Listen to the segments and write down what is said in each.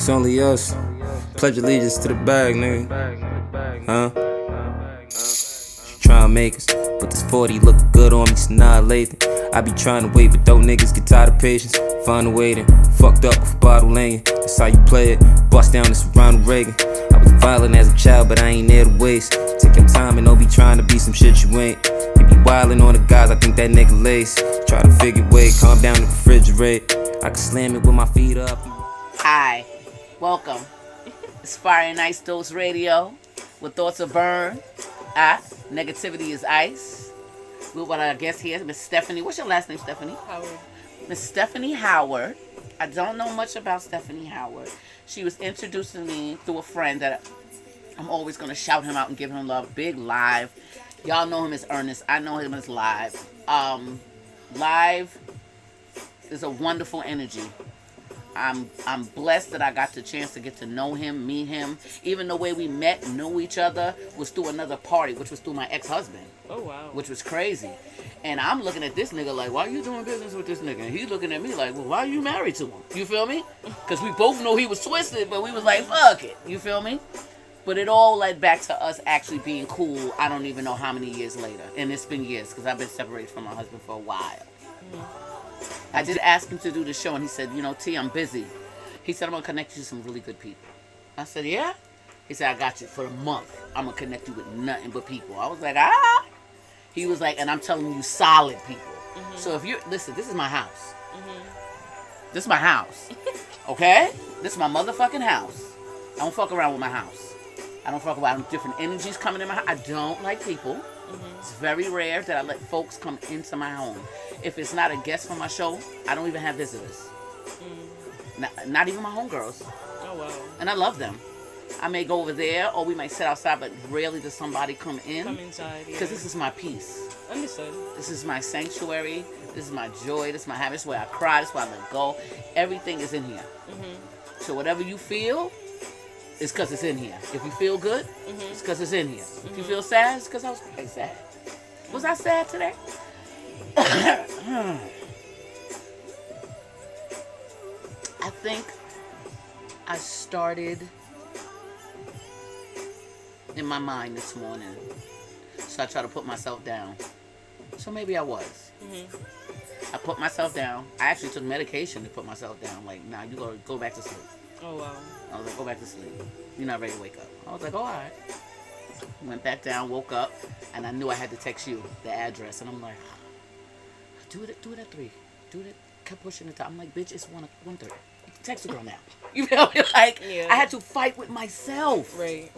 It's only us. Pledge allegiance to the bag, nigga. Huh? Tryna make us, but this 40 look good on me, so nah later. I be trying to wait, but though niggas get tired of patience. Find a waiting, fucked up with bottle laying. That's how you play it. Bust down this Ronald Reagan. I was violent as a child, but I ain't there to waste. Take your time and don't be trying to be some shit you ain't. You be wildin' on the guys, I think that nigga lace. Try to figure weight, calm down the refrigerate. I can slam it with my feet up. Hi, welcome. It's Fire and Ice Dose Radio with Thoughts of Burn. Negativity is Ice. With what our guest here, Miss Stephanie. What's your last name, Stephanie? Howard. Miss Stephanie Howard. I don't know much about Stephanie Howard. She was introducing me through a friend that I'm always going to shout him out and give him love. Big Live. Y'all know him as Ernest. I know him as Live. Live is a wonderful energy. I'm blessed that I got the chance to get to know him, meet him. Even the way we met, knew each other, was through another party, which was through my ex-husband. Oh, wow. Which was crazy. And I'm looking at this nigga like, why are you doing business with this nigga? And he's looking at me like, well, why are you married to him? You feel me? Because we both know he was twisted, but we was like, fuck it. You feel me? But it all led back to us actually being cool. I don't even know how many years later. And it's been years because I've been separated from my husband for a while. I did ask him to do the show, and he said, you know, T, I'm busy. He said, I'm going to connect you to some really good people. I said, yeah? He said, I got you for a month. I'm going to connect you with nothing but people. I was like, ah. He was like, and I'm telling you, solid people. Mm-hmm. So if you're, listen, this is my house. Mm-hmm. This is my house. Okay? This is my motherfucking house. I don't fuck around with my house. I don't fuck around with different energies coming in my house. I don't like people. Mm-hmm. It's very rare that I let folks come into my home. If it's not a guest from my show, I don't even have visitors. Not even my homegirls. Oh, wow. And I love them. I may go over there, or we might sit outside, but rarely does somebody come in. Come inside, yeah. Because this is my peace. Understood. This is my sanctuary. This is my joy. This is my happiness. This is where I cry. This is where I let go. Everything is in here. Mm-hmm. So whatever you feel, it's because it's in here. If you feel good, it's because it's in here. If you feel sad, it's because I was pretty sad. Was I sad today? I think I started in my mind this morning. So I try to put myself down. So maybe I was. Mm-hmm. I put myself down. I actually took medication to put myself down. Like, nah, you go back to sleep. Oh, wow. I was like, go back to sleep. You're not ready to wake up. I was like, oh, all right. Went back down, woke up, and I knew I had to text you the address. And I'm like, do it at 3. Do it. Kept pushing the time. I'm like, bitch, it's 1:30. Text the girl now. You feel me? Like, yeah. I had to fight with myself. Right.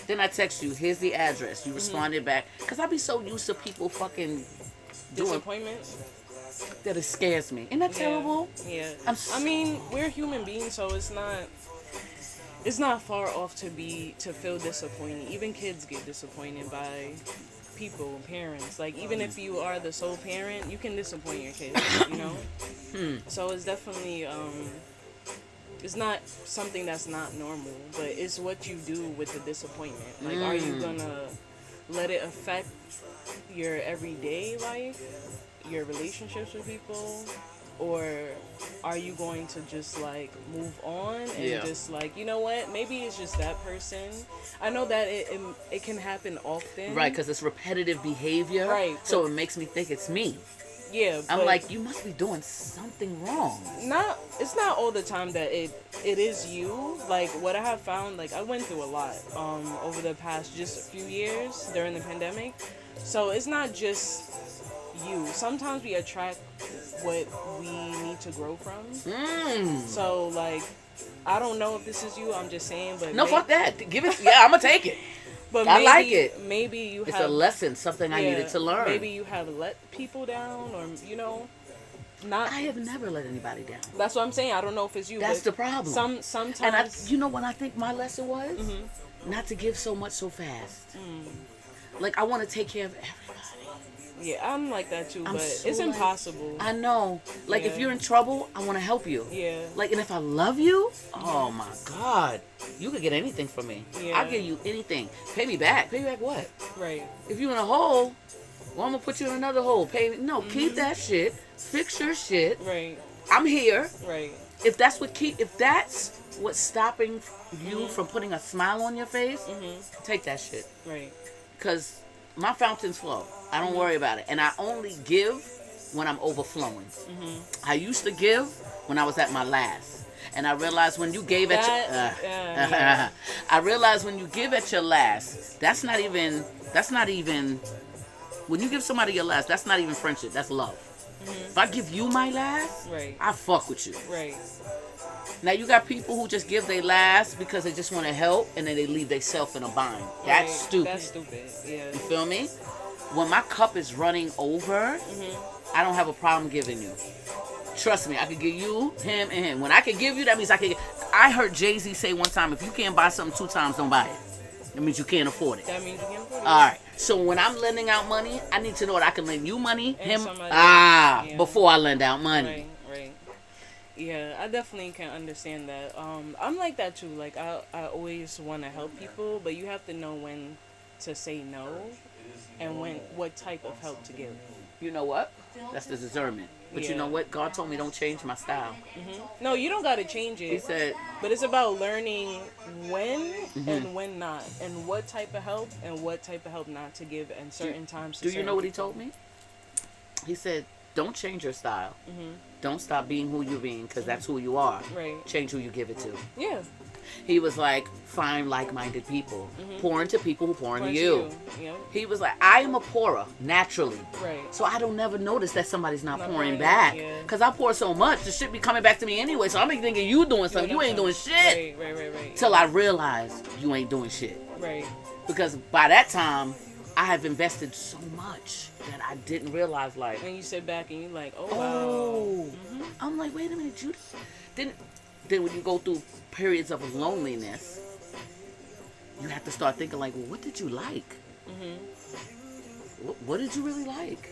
Then I text you, here's the address. You responded back. Because I be so used to people fucking doing disappointments that it scares me. Isn't that terrible? Yeah. I mean, we're human beings, so it's not far off to feel disappointed. Even kids get disappointed by people, parents. Like, even if you are the sole parent, you can disappoint your kids, you know? So it's definitely, it's not something that's not normal, but it's what you do with the disappointment. Like, are you gonna let it affect your everyday life, your relationships with people, or are you going to just, like, move on and just, like, you know what, maybe it's just that person. I know that it can happen often. Right, because it's repetitive behavior. Right. So it makes me think it's me. Yeah. I'm like, you must be doing something wrong. It's not all the time that it is you. Like, what I have found, like, I went through a lot over the past just a few years during the pandemic. So it's not just you. Sometimes we attract what we need to grow from. So, like, I don't know if this is you. I'm just saying, but fuck that. Give it. Yeah, I'm gonna take it. But I like it. Maybe it's a lesson, something I needed to learn. Maybe you have let people down, or not. I have never let anybody down. That's what I'm saying. I don't know if it's you. That's the problem. Sometimes. And you know what I think my lesson was? Not to give so much so fast. Like, I want to take care of everybody. Yeah, I'm like that too, but it's impossible. I know. Like, if you're in trouble, I want to help you. Yeah. Like, and if I love you, oh my God, you could get anything from me. Yeah. I'll give you anything. Pay me back. Pay me back what? Right. If you're in a hole, Well, I'm gonna put you in another hole. Pay me. No, keep that shit. Fix your shit. Right. I'm here. Right. If that's what's stopping you from putting a smile on your face, take that shit. Right. Because my fountains flow. I don't worry about it. And I only give when I'm overflowing. I used to give when I was at my last. And I realized when you gave at your... I realized when you give at your last, that's not even... When you give somebody your last, that's not even friendship. That's love. If I give you my last, right. I fuck with you. Right. Now you got people who just give their last because they just want to help, and then they leave themselves in a bind. That's stupid. That's stupid. Yeah. You feel me? When my cup is running over, I don't have a problem giving you. Trust me, I could give you, him, and him. When I can give you, that means I can. I heard Jay-Z say one time, if you can't buy something 2 times, don't buy it. That means you can't afford it. That means you can't afford it. All right. So when I'm lending out money, I need to know that I can lend you money, And him, before I lend out money. Right. Yeah, I definitely can understand that. I'm like that too. Like I always want to help people, but you have to know when to say no, and what type of help to give. You know what? That's the discernment. But you know what? God told me don't change my style. No, you don't got to change it. He said, but it's about learning when and when not, and what type of help and what type of help not to give in certain times. Do you know what he told me? He said, don't change your style. Don't stop being who you're being, because that's who you are. Right. Change who you give it to. Yeah. He was like, find like-minded people. Pour into people who pour into you. Yeah. He was like, I am a pourer, naturally. Right. So I don't never notice that somebody's not pouring pouring back. yeah. Because I pour so much, the shit be coming back to me anyway. So I'm thinking you doing something. You ain't doing shit. Right. Till I realize you ain't doing shit. Right. Because by that time, I have invested so much that I didn't realize, like... And you sit back and you're like, oh, wow. I'm like, wait a minute, you... Then when you go through periods of loneliness, you have to start thinking like, well, what did you like? What did you really like?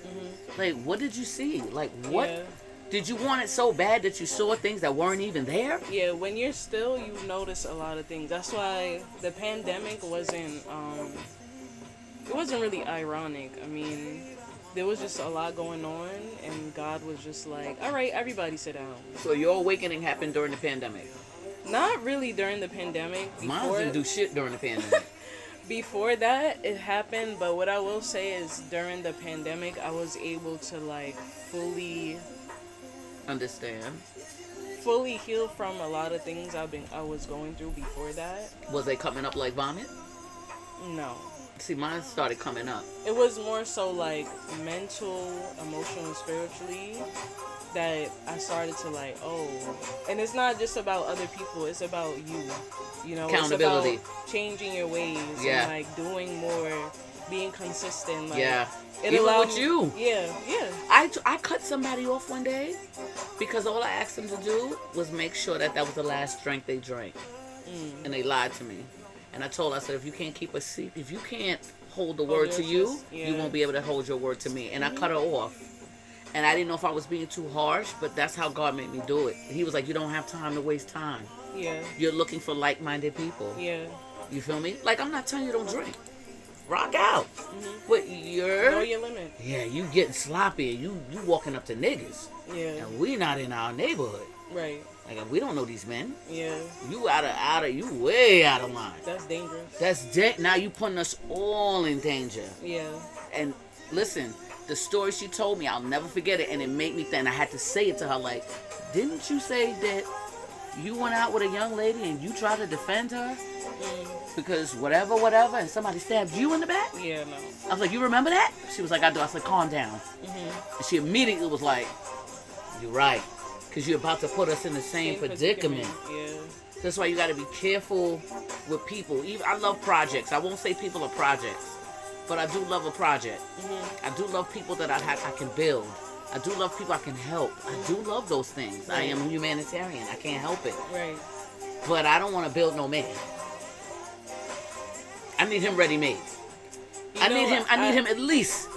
Like, what did you see? Like, what... Yeah. Did you want it so bad that you saw things that weren't even there? Yeah, when you're still, you notice a lot of things. That's why the pandemic wasn't really ironic. I mean, there was just a lot going on, and God was just like, all right, everybody sit down. So your awakening happened during the pandemic? Not really during the pandemic. Mine didn't do shit during the pandemic. Before that, it happened, but what I will say is during the pandemic, I was able to, like, fully heal from a lot of things I was going through before that. Was they coming up like vomit? No. See, mine started coming up. It was more so like mental, emotional, and spiritually that I started to like, oh. And it's not just about other people, it's about you. You know, accountability. It's about changing your ways and like doing more, being consistent. Like, it even allowed with me, you. Yeah. I cut somebody off one day because all I asked them to do was make sure that was the last drink they drank. And they lied to me. And I told her, I said, if you can't keep if you can't hold the word to you, you won't be able to hold your word to me. And I cut her off. And I didn't know if I was being too harsh, but that's how God made me do it. He was like, you don't have time to waste time. Yeah. You're looking for like-minded people. Yeah. You feel me? Like, I'm not telling you don't drink. Rock out. But you're... Know your limit. Yeah, you getting sloppy and you walking up to niggas. Yeah. And we not in our neighborhood. Right. Like, we don't know these men. Yeah. You you way out of line. That's dangerous. That's now you putting us all in danger. Yeah. And listen, the story she told me, I'll never forget it, and it made me think. And I had to say it to her, like, didn't you say that you went out with a young lady and you tried to defend her because whatever, and somebody stabbed you in the back? Yeah, no. I was like, you remember that? She was like, I do. I said, calm down. And she immediately was like, you're right. Because you're about to put us in the same predicament. Yeah. That's why you got to be careful with people. I love projects. I won't say people are projects, but I do love a project. I do love people that I can build. I do love people I can help. I do love those things. Right. I am a humanitarian. I can't help it. Right. But I don't want to build no man. I need him ready-made. I need him at least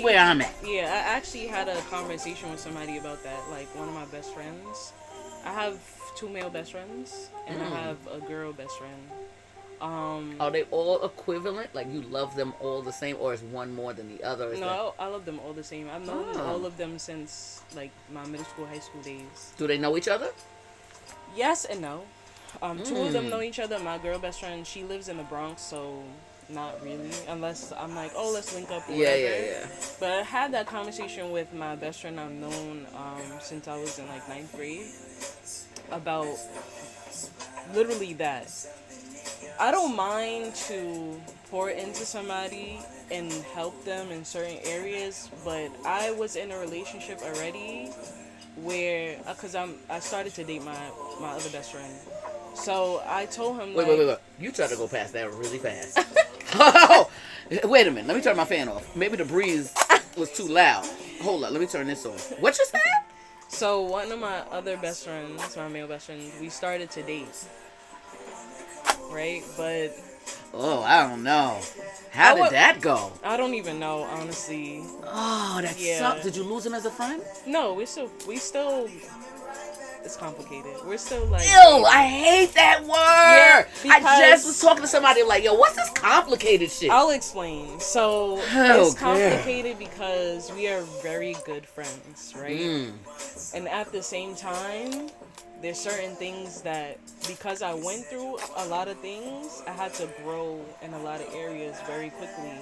where I'm at. Yeah, I actually had a conversation with somebody about that. Like, one of my best friends. I have 2 male best friends, and I have a girl best friend. Are they all equivalent? Like you love them all the same, or is one more than the other? Is that- No, I love them all the same. I've known Oh. all of them since like my middle school, high school days. Do they know each other? Yes and no. Two of them know each other. My girl best friend, she lives in the Bronx, so not really. Unless I'm like, oh, let's link up. Or whatever. But I had that conversation with my best friend I've known since I was in like 9th grade about literally that. I don't mind to pour into somebody and help them in certain areas, but I was in a relationship already where, because I started to date my other best friend. So I told him, Wait. You tried to go past that really fast. Oh, wait a minute. Let me turn my fan off. Maybe the breeze was too loud. Hold up. Let me turn this off. What you said? So one of my other best friends, my male best friend, we started to date. Right? But Oh, I don't know. How did that go? I don't even know, honestly. Oh, that Yeah. sucked. Did you lose him as a friend? No, we still it's complicated. We're still like, Ew, I hate that word. I because- just was talking to somebody like, yo, what's this complicated shit? I'll explain. So Oh, it's complicated because we are very good friends, right? And at the same time, there's certain things that, because I went through a lot of things, I had to grow in a lot of areas very quickly.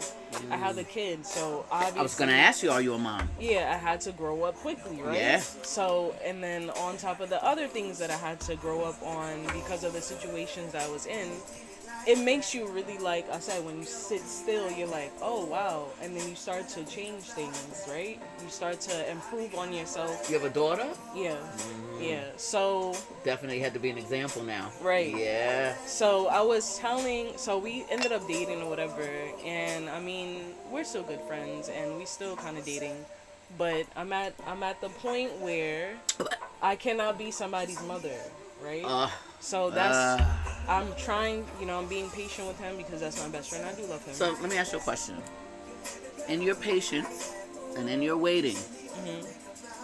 I have a kid, so obviously... I was going to ask you, are you a mom? Yeah, I had to grow up quickly, right? Yeah. So, and then on top of the other things that I had to grow up on because of the situations I was in, it makes you really, like I said, when you sit still, you're like, oh, wow. And then you start to change things, right? You start to improve on yourself. You have a daughter? Yeah. Yeah. So, Definitely had to be an example now. right. Yeah. So so we ended up dating or whatever, and I mean, we're still good friends, and we still kind of dating, but I'm at the point where I cannot be somebody's mother, right? So that's, I'm trying, I'm being patient with him because that's my best friend. I do love him. So let me ask you a question. In your patience and in your waiting,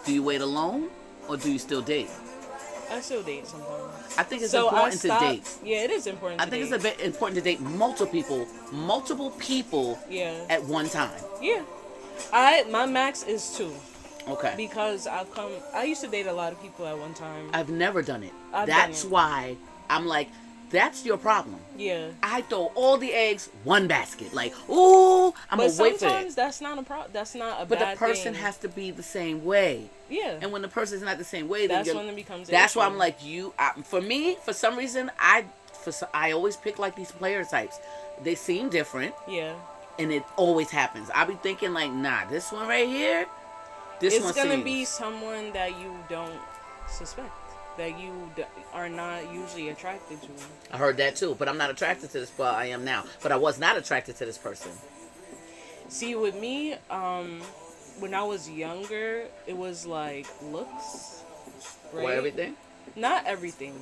do you wait alone or do you still date? I still date sometimes. I think it's So important to date. Yeah, it is important I to think date. it's a bit important to date multiple people Yeah. at one time. Yeah. My max is 2. Okay. Because I used to date a lot of people at one time. I've never done it. I've That's done it. why I'm like, that's your problem. Yeah. I throw all the eggs one basket. Like, ooh, I'm But gonna wait for sometimes it. that's not a problem. That's not a But bad the person thing. has to be the same way. Yeah. And when the person's not the same way, then That's when it becomes an That's why issue. I'm like for me, for some reason, I always pick like these player types. They seem different, Yeah. and it always happens. I be thinking like, nah, this one right here, this one It's gonna seems. be someone that you don't suspect, that you are not usually attracted to. I heard that too, but I'm not attracted to this. Well, I am now, but I was not attracted to this person. See, with me, when I was younger, it was like looks, right? Or everything. Not everything,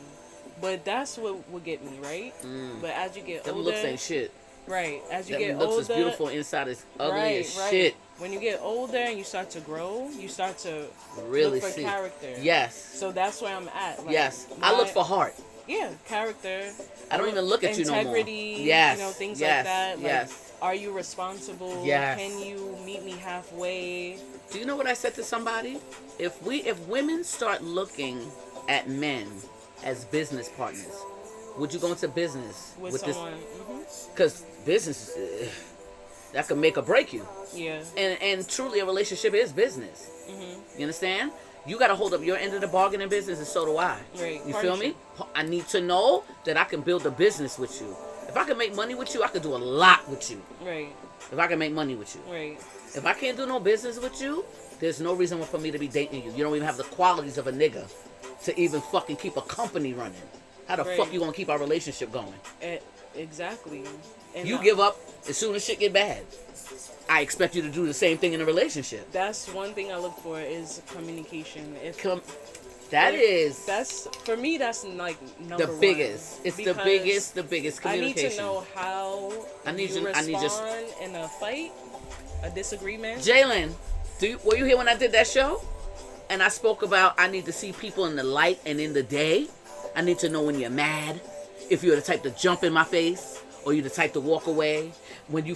but that's what would get me, right? But as you get Them older, looks ain't shit. right? As you Them get looks older, is beautiful, inside is ugly right, as right. shit. When you get older and you start to grow, you start to Really look for see. character. Yes. So that's where I'm at. Like, Yes. I look for heart. yeah, character. I don't even look at you no more. Integrity. Yes, Things yes, like that. Like, yes. Are you responsible? Yes. Can you meet me halfway? Do you know what I said to somebody? If women start looking at men as business partners, would you go into business With someone. Because business, that could make or break you. Yeah. And truly, a relationship is business. You understand? You got to hold up your end of the bargain in business, and so do I. Right. You feel me? I need to know that I can build a business with you. If I can make money with you, I can do a lot with you. Right. If I can make money with you. Right. If I can't do no business with you, there's no reason for me to be dating you. You don't even have the qualities of a nigga to even fucking keep a company running. How the Right. fuck you gonna keep our relationship going? Exactly. And You give up as soon as shit get bad. I expect you to do the same thing in a relationship. That's one thing I look for is communication. That's for me. That's like number the one. biggest. It's the Because biggest I communication. need to know how I need you you- I need respond in a fight, a disagreement. Jalen, were you here when I did that show? And I spoke about I need to see people in the light and in the day. I need to know when you're mad. if you're the type to jump in my face or you the type to walk away. When you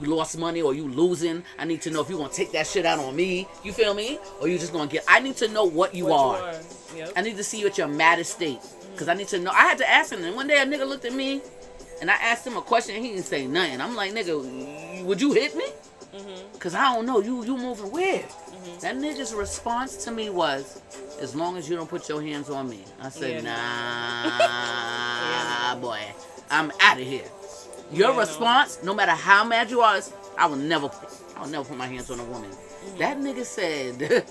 lost money or you losing, I need to know if you gonna take that shit out on me. You feel me? Or you just gonna I need to know what you are. Yep. I need to see you at your maddest state. Because I need to know. I had to ask him. And one day a nigga looked at me and I asked him a question and he didn't say nothing. I'm like, nigga, would you hit me? Because I don't know. You moving weird. That nigga's response to me was, as long as you don't put your hands on me. I said, nah, boy. I'm out of here. Your response, no matter how mad you are, is, I will never put my hands on a woman. That nigga said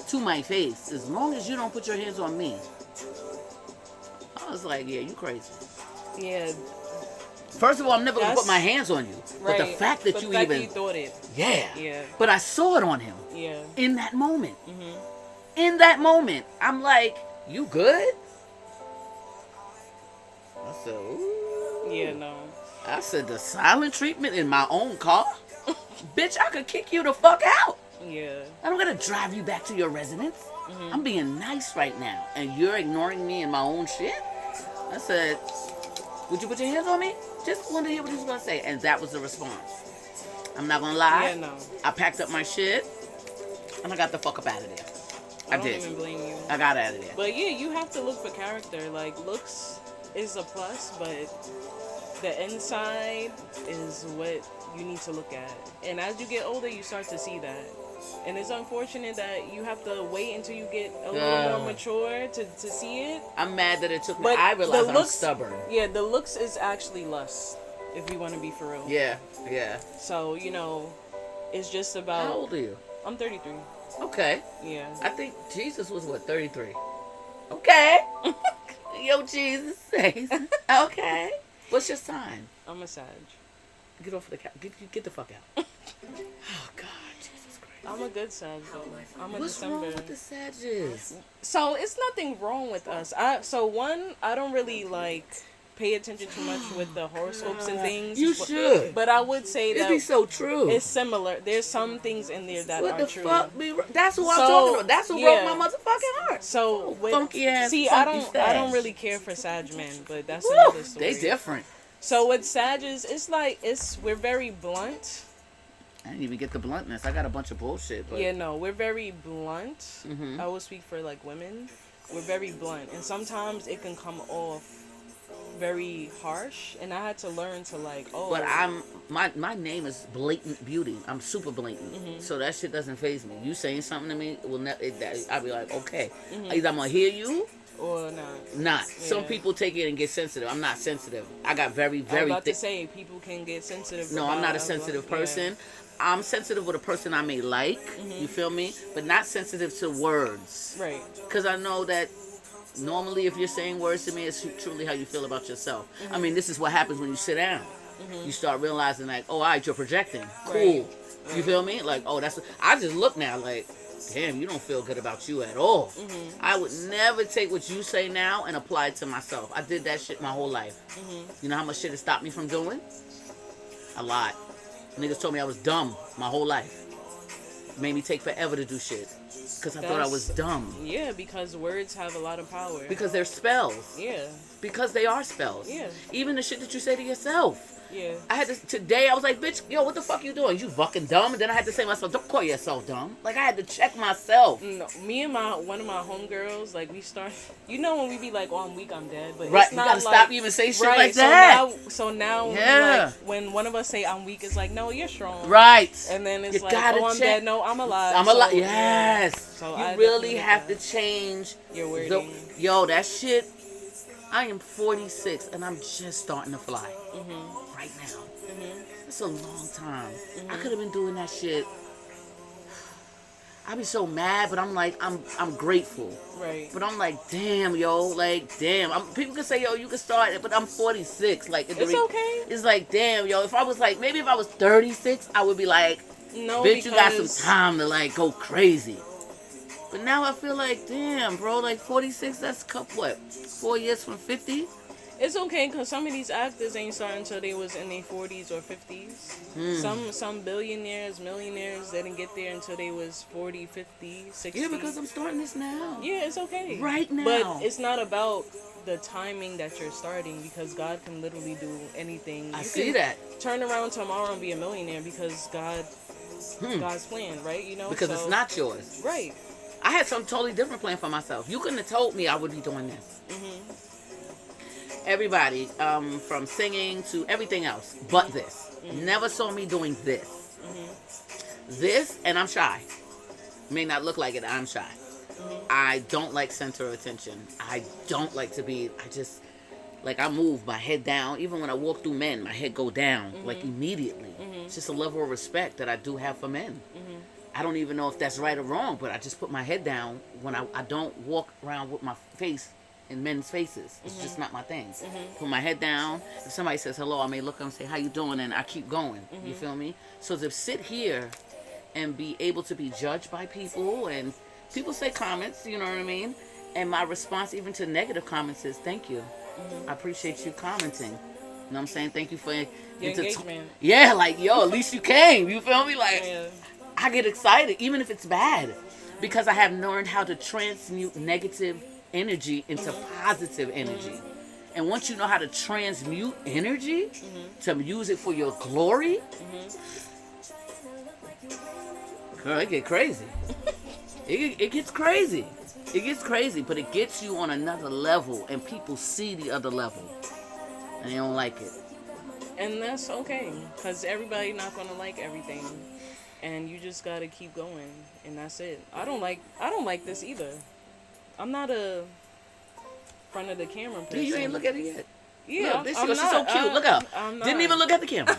to my face, as long as you don't put your hands on me. I was like, yeah, you crazy. Yeah. First of all, I'm never gonna put my hands on you. Right. But the fact that you thought it. Yeah. But I saw it on him. Yeah. In that moment. In that moment, I'm like, you good? I said, ooh. Yeah, no. I said, the silent treatment in my own car? Bitch, I could kick you the fuck out. Yeah. I don't gotta drive you back to your residence. I'm being nice right now. And you're ignoring me in my own shit? I said, would you put your hands on me? Just wanted to hear what he was gonna say. And that was the response. I'm not gonna lie. Yeah, no. I packed up my shit and I got the fuck up out of there. I did. don't even blame you. I got out of there. But yeah, you have to look for character. Like, looks is a plus, but the inside is what you need to look at. And as you get older, you start to see that. And it's unfortunate that you have to wait until you get a little more mature to see it. I'm mad that it took me. But I realized I'm stubborn. Yeah, the looks is actually lust, if you want to be for real. Yeah. So, it's just about... How old are you? I'm 33. Okay. Yeah. I think Jesus was, 33? Okay. Yo, Jesus. Okay. What's your sign? I'm a Sag. Get off of the couch. Get the fuck out. Oh, God. Jesus Christ. I'm a good Sag, though. I'm a What's December. wrong with the Sages? So it's nothing wrong with us. I don't really pay attention too much with the horoscopes and things. You should. But I would say It'd that be so true. it's similar. There's some things in there that What are the true. fuck? That's who I'm talking about. That's who broke my motherfucking heart. So with, funky ass. see, funky I don't really care for Sag men, but that's another story. They different. So with Sages, we're very blunt. I didn't even get the bluntness. I got a bunch of bullshit. But... Yeah, no, we're very blunt. Mm-hmm. I will speak for women. We're very blunt, and sometimes it can come off very harsh, and I had to learn to But my name is Blatant Beauty. I'm super blatant, so that shit doesn't faze me. You saying something to me will I'll be like, okay, either I'm gonna hear you or not. Yeah. Some people take it and get sensitive. I'm not sensitive. I got very I was about to say people can get sensitive. No, I'm not a sensitive person. Yeah. I'm sensitive with a person I may like. You feel me? But not sensitive to words. Right. Because I know that. Normally, if you're saying words to me, it's truly how you feel about yourself. I mean, this is what happens when you sit down. You start realizing, oh, all right, you're projecting. Cool. Right. You feel me? I just look now damn, you don't feel good about you at all. I would never take what you say now and apply it to myself. I did that shit my whole life. You know how much shit it stopped me from doing? A lot. Niggas told me I was dumb my whole life. Made me take forever to do shit. Because I thought I was dumb. Yeah, because words have a lot of power. Because they're spells. Yeah. Because they are spells. Yeah. Even the shit that you say to yourself. Yeah. I had to, today I was like, bitch, yo, what the fuck you doing? You fucking dumb? And then I had to say to myself, don't call yourself dumb. I had to check myself. No, me and one of my homegirls, we start, when we be oh, I'm weak, I'm dead. But right, it's not you gotta stop even say shit like so that. So now yeah. when one of us say I'm weak, it's no, you're strong. Right. And then it's you oh, I'm dead. No, I'm alive. I'm alive. So, yes. Yeah. So you really have to change your wording. Yo, that shit. I am 46 and I'm just starting to fly. Right now. It's a long time. I could have been doing that shit. I be so mad, but I'm grateful. Right. But I'm damn, yo, damn. People can say, yo, you can start it, but I'm 46. It's okay. It's damn, yo. If I was maybe if I was 36, I would be no, bitch, you got some time to go crazy. But now I feel damn, bro, 46, that's what? 4 years from 50? It's okay because some of these actors ain't starting until they was in their 40s or 50s. Some billionaires, millionaires, they didn't get there until they was 40, 50, 60. Yeah, because I'm starting this now. Yeah, it's okay. Right now. But it's not about the timing that you're starting because God can literally do anything. I You see can that. turn around tomorrow and be a millionaire because God's plan, right? You know, Because so, it's not yours. right. I had some totally different plan for myself. You couldn't have told me I would be doing this. Everybody, from singing to everything else, but this. Never saw me doing this. This, and I'm shy. May not look like it, I'm shy. I don't like center of attention. I don't like to be, I move my head down. Even when I walk through men, my head go down, like immediately. It's just a level of respect that I do have for men. I don't even know if that's right or wrong, but I just put my head down when I don't walk around with my face in men's faces. It's just not my thing. Put my head down. If somebody says hello, I may look up and say, how you doing? And I keep going. You feel me? So to sit here and be able to be judged by people, and people say comments, you know what I mean? And my response even to negative comments is, thank you. I appreciate you commenting. You know what I'm saying? Thank you for Your engagement. yeah, like, yo, at least you came. You feel me? Like, Yeah. I get excited, even if it's bad, because I have learned how to transmute negative energy into positive energy. And once you know how to transmute energy to use it for your glory, girl, it get crazy. It gets crazy. It gets crazy, but it gets you on another level, and people see the other level, and they don't like it. And that's okay, because everybody not gonna like everything, and you just gotta keep going, and that's it. I don't like this either. I'm not a front of the camera person. You ain't look at it yet. Yeah, Look, this I'm yours is not. so cute. Look up. I'm not. Didn't even look at the camera.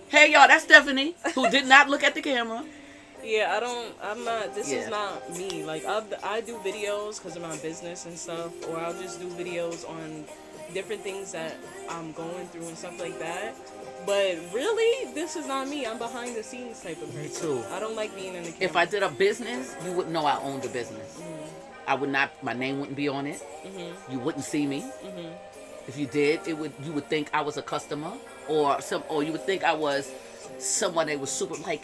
Hey y'all, that's Stephanie, who did not look at the camera. Yeah, I'm not. This Yeah. is not me. Like I do videos because of my business and stuff, or I'll just do videos on different things that I'm going through and stuff like that. But really, this is not me. I'm behind the scenes type of person. too. I don't like being in the camera. If I did a business, you wouldn't know I owned a business. I would not. My name wouldn't be on it. You wouldn't see me. If you did, you would think I was a customer, or you would think I was someone that was super like.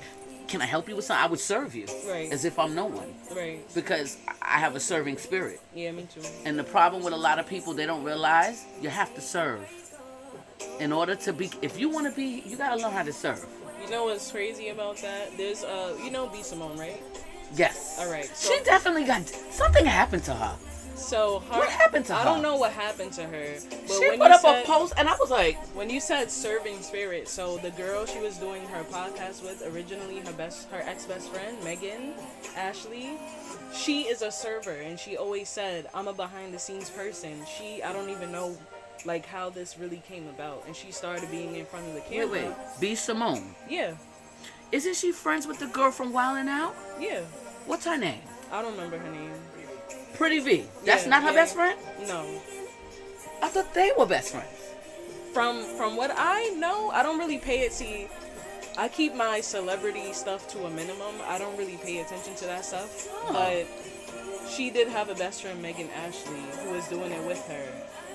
Can I help you with something? I would serve you, Right. as if I'm no one, Right. because I have a serving spirit. Yeah, me too. And the problem with a lot of people, they don't realize you have to serve. In order to be, if you want to be, you gotta learn how to serve. You know what's crazy about that? There's you know B Simone, right? Yes. All right. She definitely got something happened to her. So her, What happened to her? I don't know what happened to her. But She when put you up said, a post, and I was like, When you said serving spirit, so the girl she was doing her podcast with originally, her ex-best friend Megan Ashley, she is a server, and she always said, I'm a behind the scenes person. I don't even know like how this really came about, and she started being in front of the camera. wait, B Simone. Yeah, Isn't she friends with the girl from Wild 'N Out? yeah. What's her name? I don't remember her name. Pretty V. That's Yeah, not her yeah. best friend? No. I thought they were best friends. From what I know, I don't really pay it. See, I keep my celebrity stuff to a minimum. I don't really pay attention to that stuff. Oh. But she did have a best friend, Megan Ashley, who was doing it with her,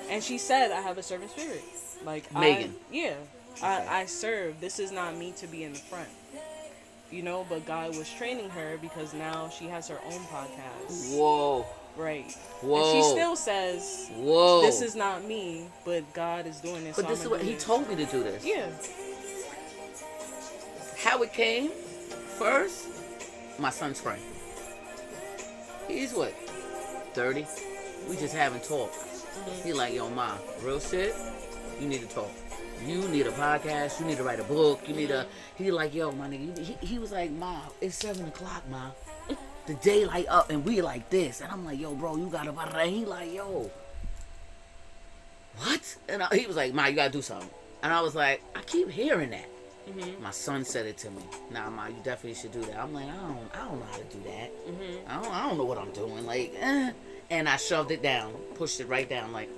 and she said, "I have a servant spirit." Like Megan. I serve. This is not me to be in the front. You know, but God was training her because now she has her own podcast. Whoa. Right. Whoa. And she still says, Whoa. this is not me, but God is doing this. But so this I'ma is what do he this. told me to do this. Yeah. How it came, first, my son's friend. He's what, 30? We just haven't talked. He like, yo, Ma, real shit, you need to talk. You need a podcast, you need to write a book, you need a... He like, yo, my nigga, he was like, Ma, it's 7 o'clock, Ma. The daylight up and we like this. And I'm like, yo, bro, you gotta... And he like, yo, what? And he was like, Ma, you gotta do something. And I was like, I keep hearing that. My son said it to me. Nah, Ma, you definitely should do that. I'm like, I don't know how to do that. I don't know what I'm doing. Like, And I shoved it down, pushed it right down. Like,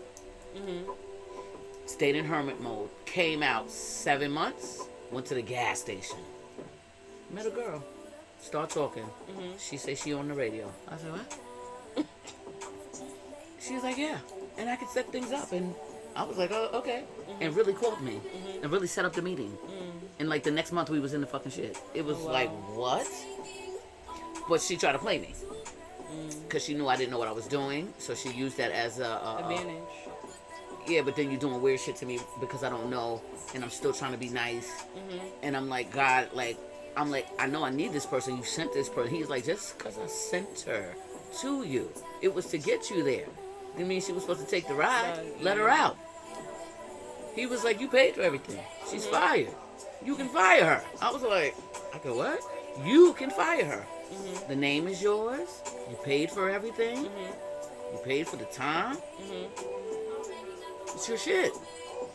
stayed in hermit mode. Came out 7 months. Went to the gas station. Met a girl. Start talking. She said she on the radio. I said, what? She was like, yeah. And I could set things up. And I was like, oh, okay. And really called me. And really set up the meeting. And like the next month we was in the fucking shit. It was like, what? But she tried to play me. Because she knew I didn't know what I was doing. So she used that as a Advantage. yeah, but then you're doing weird shit to me because I don't know. And I'm still trying to be nice. And I'm like, God, like, I'm like, I know I need this person. You sent this person. He's like, just because I sent her to you, it was to get you there. You mean she was supposed to take the ride? Let her out. He was like, you paid for everything. She's fired. You can fire her. I was like, okay, what? You can fire her. The name is yours. You paid for everything. You paid for the time. It's your shit.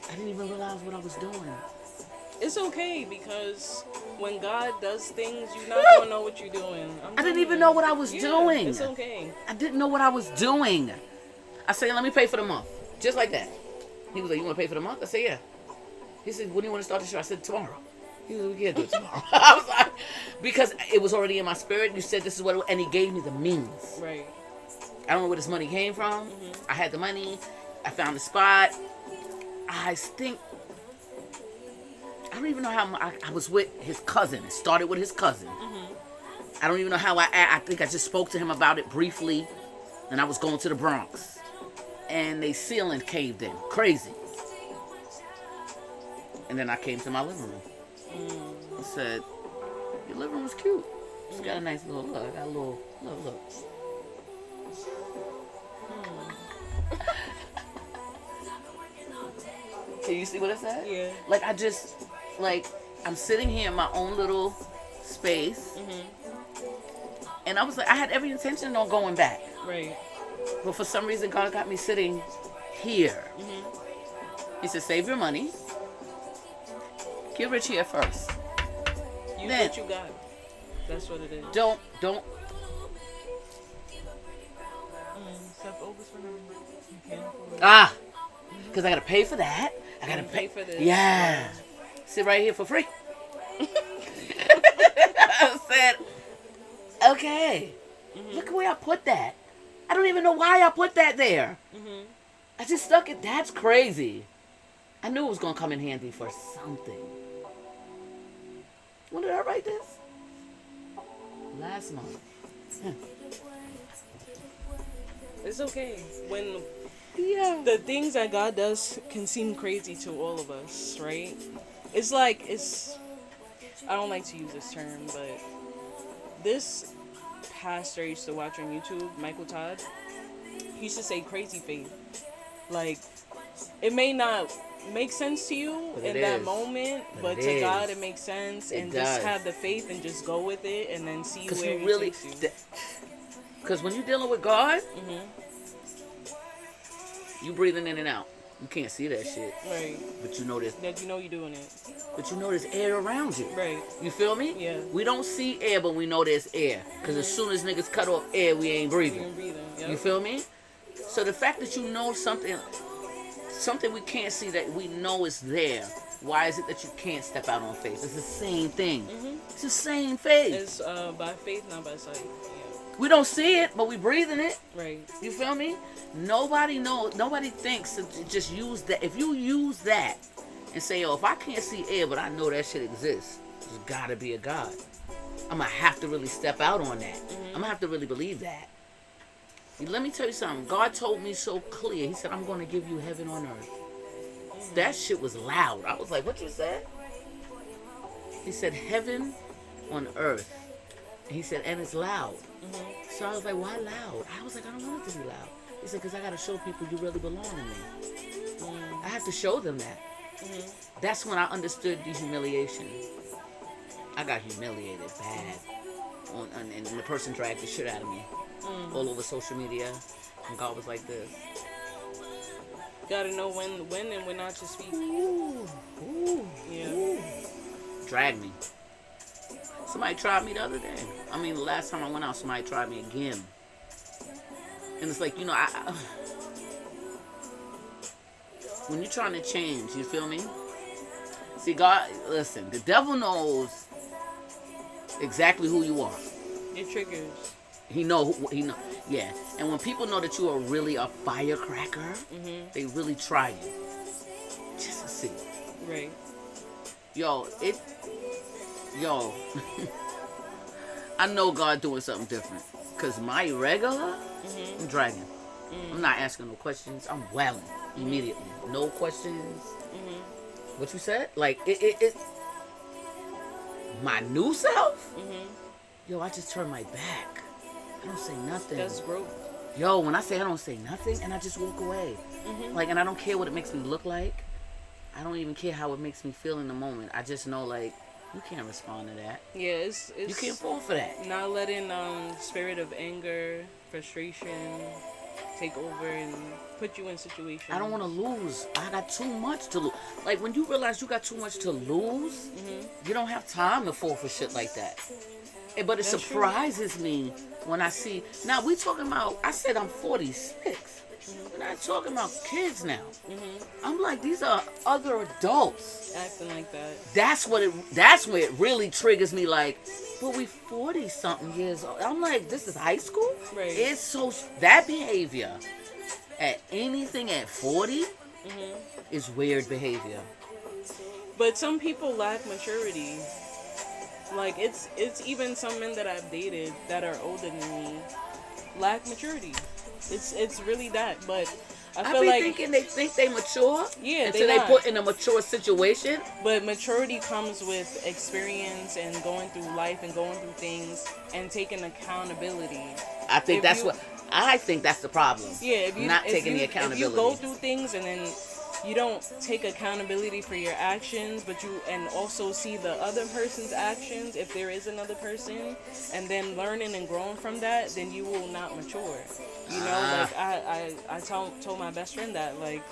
I didn't even realize what I was doing. It's okay because when God does things, you're not gonna know what you're doing. I didn't even know what I was doing. It's okay. I didn't know what I was doing. I said, let me pay for the month. Just like that. He was like, you want to pay for the month? I said, yeah. He said, when do you want to start the show? I said, tomorrow. He was like, we can't do it tomorrow. I was like, because it was already in my spirit. You said this is what it was, and he gave me the means. Right. I don't know where this money came from. I had the money. I found the spot. I think, I don't even know how I was with his cousin. It started with his cousin. I don't even know how I think I just spoke to him about it briefly. And I was going to the Bronx. And they ceiling caved in. Crazy. And then I came to my living room. I said, your living room's cute. It's got a nice little look. I got a little look. Can you see what I said? Yeah. Like, I just, like, I'm sitting here in my own little space. And I was like, I had every intention on going back. Right. But for some reason, God got me sitting here. He said, save your money. Get rich here first. Use Then, what you got. That's what it is. Don't. Step over for them. You can't afford it. Because I got to pay for that. I got to pay for this. Yeah. Sit right here for free. I said, okay. Look where I put that. I don't even know why I put that there. I just stuck it. That's crazy. I knew it was going to come in handy for something. When did I write this? Last month. It's okay. When Yeah. the things that God does can seem crazy to all of us, right? It's like, I don't like to use this term, but this pastor I used to watch on YouTube, Michael Todd, he used to say crazy faith. Like, it may not make sense to you But in it that is. moment, But but it to is. God it makes sense, It and does. just have the faith and just go with it and then see Because where you really, it takes you. because when you're dealing with God, you breathing in and out. You can't see that shit, Right. but you know this. That you know you're doing it. But you know there's air around you. Right. You feel me? Yeah. We don't see air, but we know there's air. Because as soon as niggas cut off air, we ain't breathing. You're breathing. Yep. You feel me? So the fact that you know something we can't see that we know is there, why is it that you can't step out on faith? It's the same thing. It's the same faith. It's by faith, not by sight. Yeah. We don't see it, but we breathing it. Right. You feel me? Nobody knows. Nobody thinks to just use that. If you use that and say, "Oh, if I can't see air, but I know that shit exists, there's gotta be a God." I'm gonna have to really step out on that. I'm gonna have to really believe that. Let me tell you something. God told me so clear. He said, "I'm gonna give you heaven on earth." That shit was loud. I was like, "What you said?" He said, "Heaven on earth." And he said, "And it's loud." So I was like, "Why loud?" I was like, "I don't want it to be loud." He said, "Because I got to show people you really belong to me. I have to show them that." That's when I understood the humiliation. I got humiliated bad. And the person dragged the shit out of me. All over social media. And God was like this. Gotta know when and when not to speak. Yeah. Drag me. Somebody tried me the other day. I mean, the last time I went out, somebody tried me again. And it's like, you know, when you're trying to change, you feel me? See, God, listen, the devil knows exactly who you are. It triggers. He know, yeah. And when people know that you are really a firecracker, they really try you. Right. Yo, I know God doing something different. Cause my regular, I'm dragging. I'm not asking no questions. I'm wailing immediately. No questions. What you said? Like it my new self? Yo, I just turn my back. I don't say nothing. That's growth. Yo, when I say I don't say nothing and I just walk away. Like, and I don't care what it makes me look like. I don't even care how it makes me feel in the moment. I just know, like, you can't respond to that. Yeah, it's You can't fall for that. not letting spirit of anger, frustration take over and put you in situations. I don't want to lose. I got too much to lose. Like, when you realize you got too much to lose, you don't have time to fall for shit like that. But it That's surprises me when I see. Now, we talking about, I said I'm 46. We're not talking about kids now. I'm like, these are other adults. acting like that. That's where it really triggers me, like, but we 40 something years old. I'm like, this is high school? Right. It's so, that behavior at anything at 40 is weird behavior. But some people lack maturity. Like it's even some men that I've dated that are older than me lack maturity. It's really that. But I I feel be like thinking they think they mature Yeah, until they they not. put in a mature situation. but maturity comes with experience and going through life and going through things and taking accountability. I think If you- I think that's the problem. Yeah, if you not if taking you, the accountability. If you go through things and then you don't take accountability for your actions, but you and also see the other person's actions, if there is another person, and then learning and growing from that, then you will not mature. You know, like I told my best friend that, like,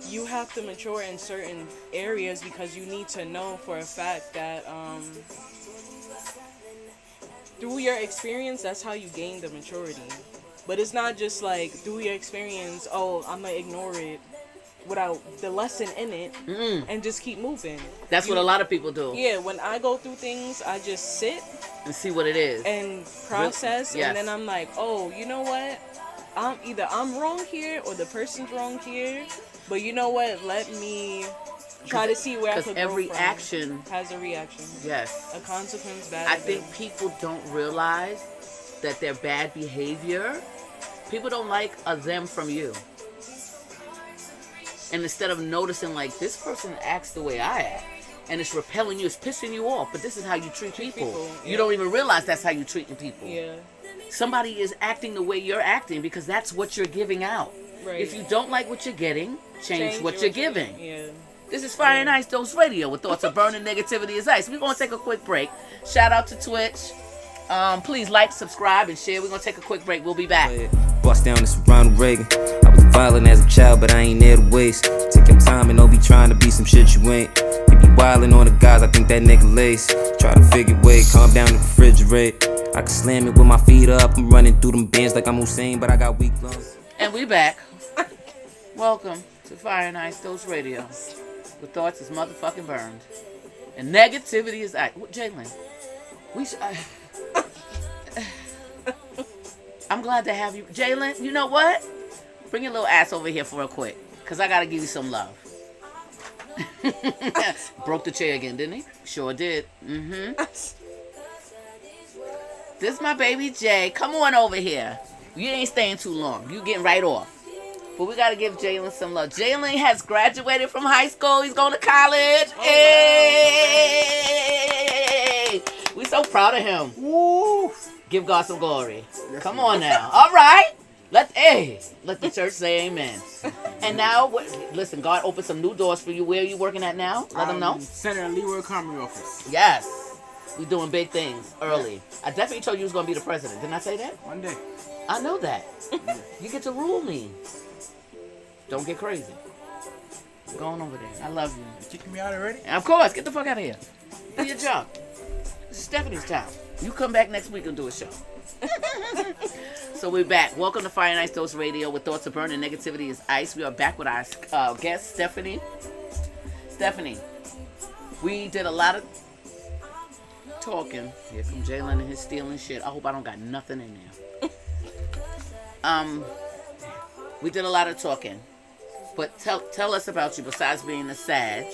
you have to mature in certain areas because you need to know for a fact that through your experience, that's how you gain the maturity. But it's not just like through your experience, oh, I'm gonna ignore it without the lesson in it and just keep moving. That's what a lot of people do. Yeah, when I go through things, I just sit And see what it is. and process, Yes. and then I'm like, oh, you know what? I'm wrong here or the person's wrong here, but you know what? Let me try to see where I Because could every grow from. action, Has a reaction, yes. a consequence. Bad. I or think good. people don't realize that their bad behavior, people don't like a them from you. And instead of noticing, like, this person acts the way I act, and it's repelling you, it's pissing you off, but this is how you treat people. yeah. You don't even realize that's how you're treating people. Yeah. Somebody is acting the way you're acting because that's what you're giving out. Right. If you don't like what you're getting, change what you're giving. Yeah. This is Fire and Ice Dose Radio with thoughts of burning negativity is ice. We're going to take a quick break. Shout out to Twitch. Please like, subscribe, and share. We're going to take a quick break. We'll be back. Bust down this Ronald Reagan. I was violent as a child, but I ain't there to waste. Take your time and don't be trying to be some shit you ain't. You be wildin' on the guys, I think that nigga lace. Try to figure way, calm down the refrigerate. I can slam it with my feet up. I'm running through them bends like I'm Hussein, but I got weak lungs. And we back. Welcome to Fire and Ice Dose Radio. With thoughts is motherfucking burned. And negativity is ice. Jalen, I'm glad to have you. Jalen, you know what? Bring your little ass over here for a quick. Because I got to give you some love. Broke the chair again, didn't he? Sure did. This is my baby Jay. Come on over here. You ain't staying too long. You getting right off. But we got to give Jalen some love. Jalen has graduated from high school. He's going to college. Hey! We so proud of him. Woo! Give God some glory. Come on now. All right. Let the church say amen. And now, listen, God opened some new doors for you. Where are you working at now? Let them know. Senator Leroy Comrie office. Yes. We doing big things early. I definitely told you you was going to be the president. Didn't I say that? One day. I know that. You get to rule me. Don't get crazy. Go on over there. I love you. You kicking me out already? And of course, get the fuck out of here. Do your job. This is Stephanie's time. You come back next week and do a show. So we're back. Welcome to Fire and Ice Dose Radio with thoughts of burning negativity is ice. We are back with our guest, Stephanie. Stephanie, we did a lot of talking. Here come Jalen and his stealing shit. I hope I don't got nothing in there. We did a lot of talking. But tell us about you besides being a Sag.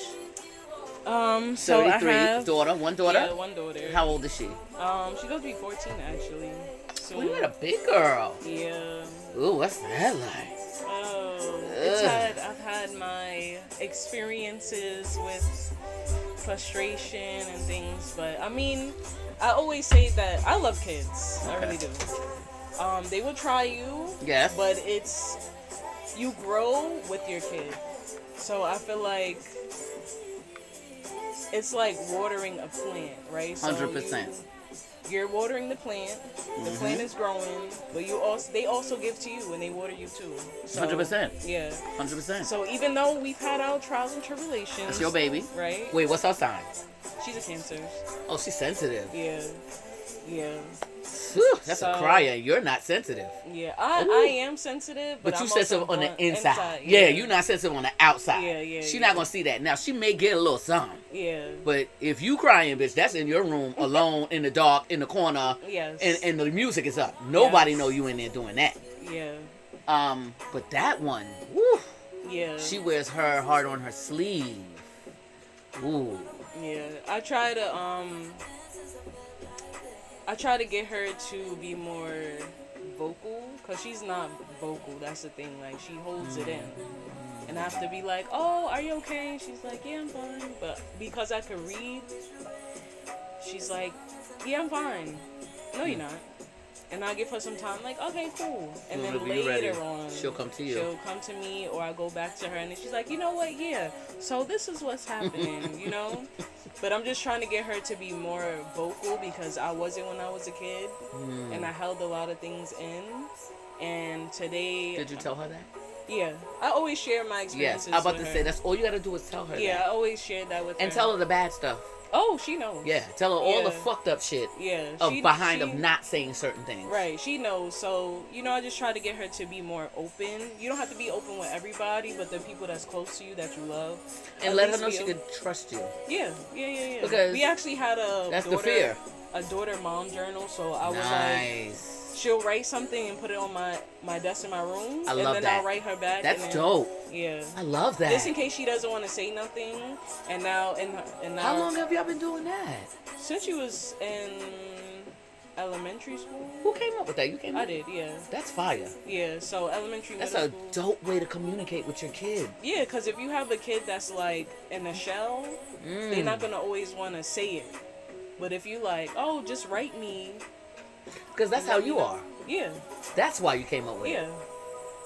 So I 33, have one daughter. Yeah, one daughter. How old is she? She's going to be 14 actually. So Oh, you got a big girl. yeah. Ooh, what's that like? Oh, I've had my experiences with frustration and things, but I mean, I always say that I love kids. I really do. They will try you. Yes. But you grow with your kid. So I feel like it's like watering a plant, right? So 100%. You're watering the plant. The plant is growing, but they also give to you and they water you too. So, 100%. Yeah. 100%. So even though we've had our trials and tribulations, That's your baby. right? Wait, what's her sign? She's a Cancer. Oh, she's sensitive. Yeah. Yeah. Whew, that's a So- crier. You're not sensitive. Yeah. I am sensitive, but But you I'm sensitive also on the inside. Yeah. Yeah, you're not sensitive on the outside. Yeah. She's not gonna see that. Now she may get a little something. Yeah. But if you crying, bitch, that's in your room alone in the dark in the corner, Yes. and the music is up. Nobody Yes. know you in there doing that. Yeah. But that one, woo, Yeah. she wears her heart on her sleeve. Ooh, Yeah, I try to get her to be more vocal, cause she's not vocal. That's the thing. Like she holds it in, and I have to be like, "Oh, are you okay?" And she's like, "Yeah, I'm fine." But because I could read, she's like, "Yeah, I'm fine." No, you're not. And I give her some time, like, okay, cool. And then Whenever you're ready, later on, she'll come to you. She'll come to me, or I go back to her, and then she's like, you know what? Yeah. So this is what's happening, you know. But I'm just trying to get her to be more vocal because I wasn't when I was a kid, and I held a lot of things in. And today, Did you tell her that? Yeah, I always share my Yes, experiences. I'm about with to her. say that's all you gotta do is tell her. Yeah, that. I always share that with her. And tell her the bad stuff. Oh, she knows. Yeah, tell her all the Yeah. fucked up shit Yeah. of not saying certain things. Right, she knows. So, I just try to get her to be more open. You don't have to be open with everybody, but the people that's close to you that you love. And at let her least know be she open. could trust you. Yeah. Because we actually had that's the fear. a daughter mom journal. So I was Nice. she'll write something and put it on my desk in my room. I and love then that. I'll write her back. That's and then, dope. Yeah. I love that. Just in case she doesn't want to say nothing. And now How long have y'all been doing that? Since she was in elementary school. Who came up with that? You came up I did, yeah. That's fire. Yeah, so elementary, That's middle a school. dope way to communicate with your kid. Yeah, because if you have a kid that's like in a shell, they're not gonna always want to say it. But if you like, oh, just write me. Because that's how you are. Yeah, That's why you came up with yeah. it.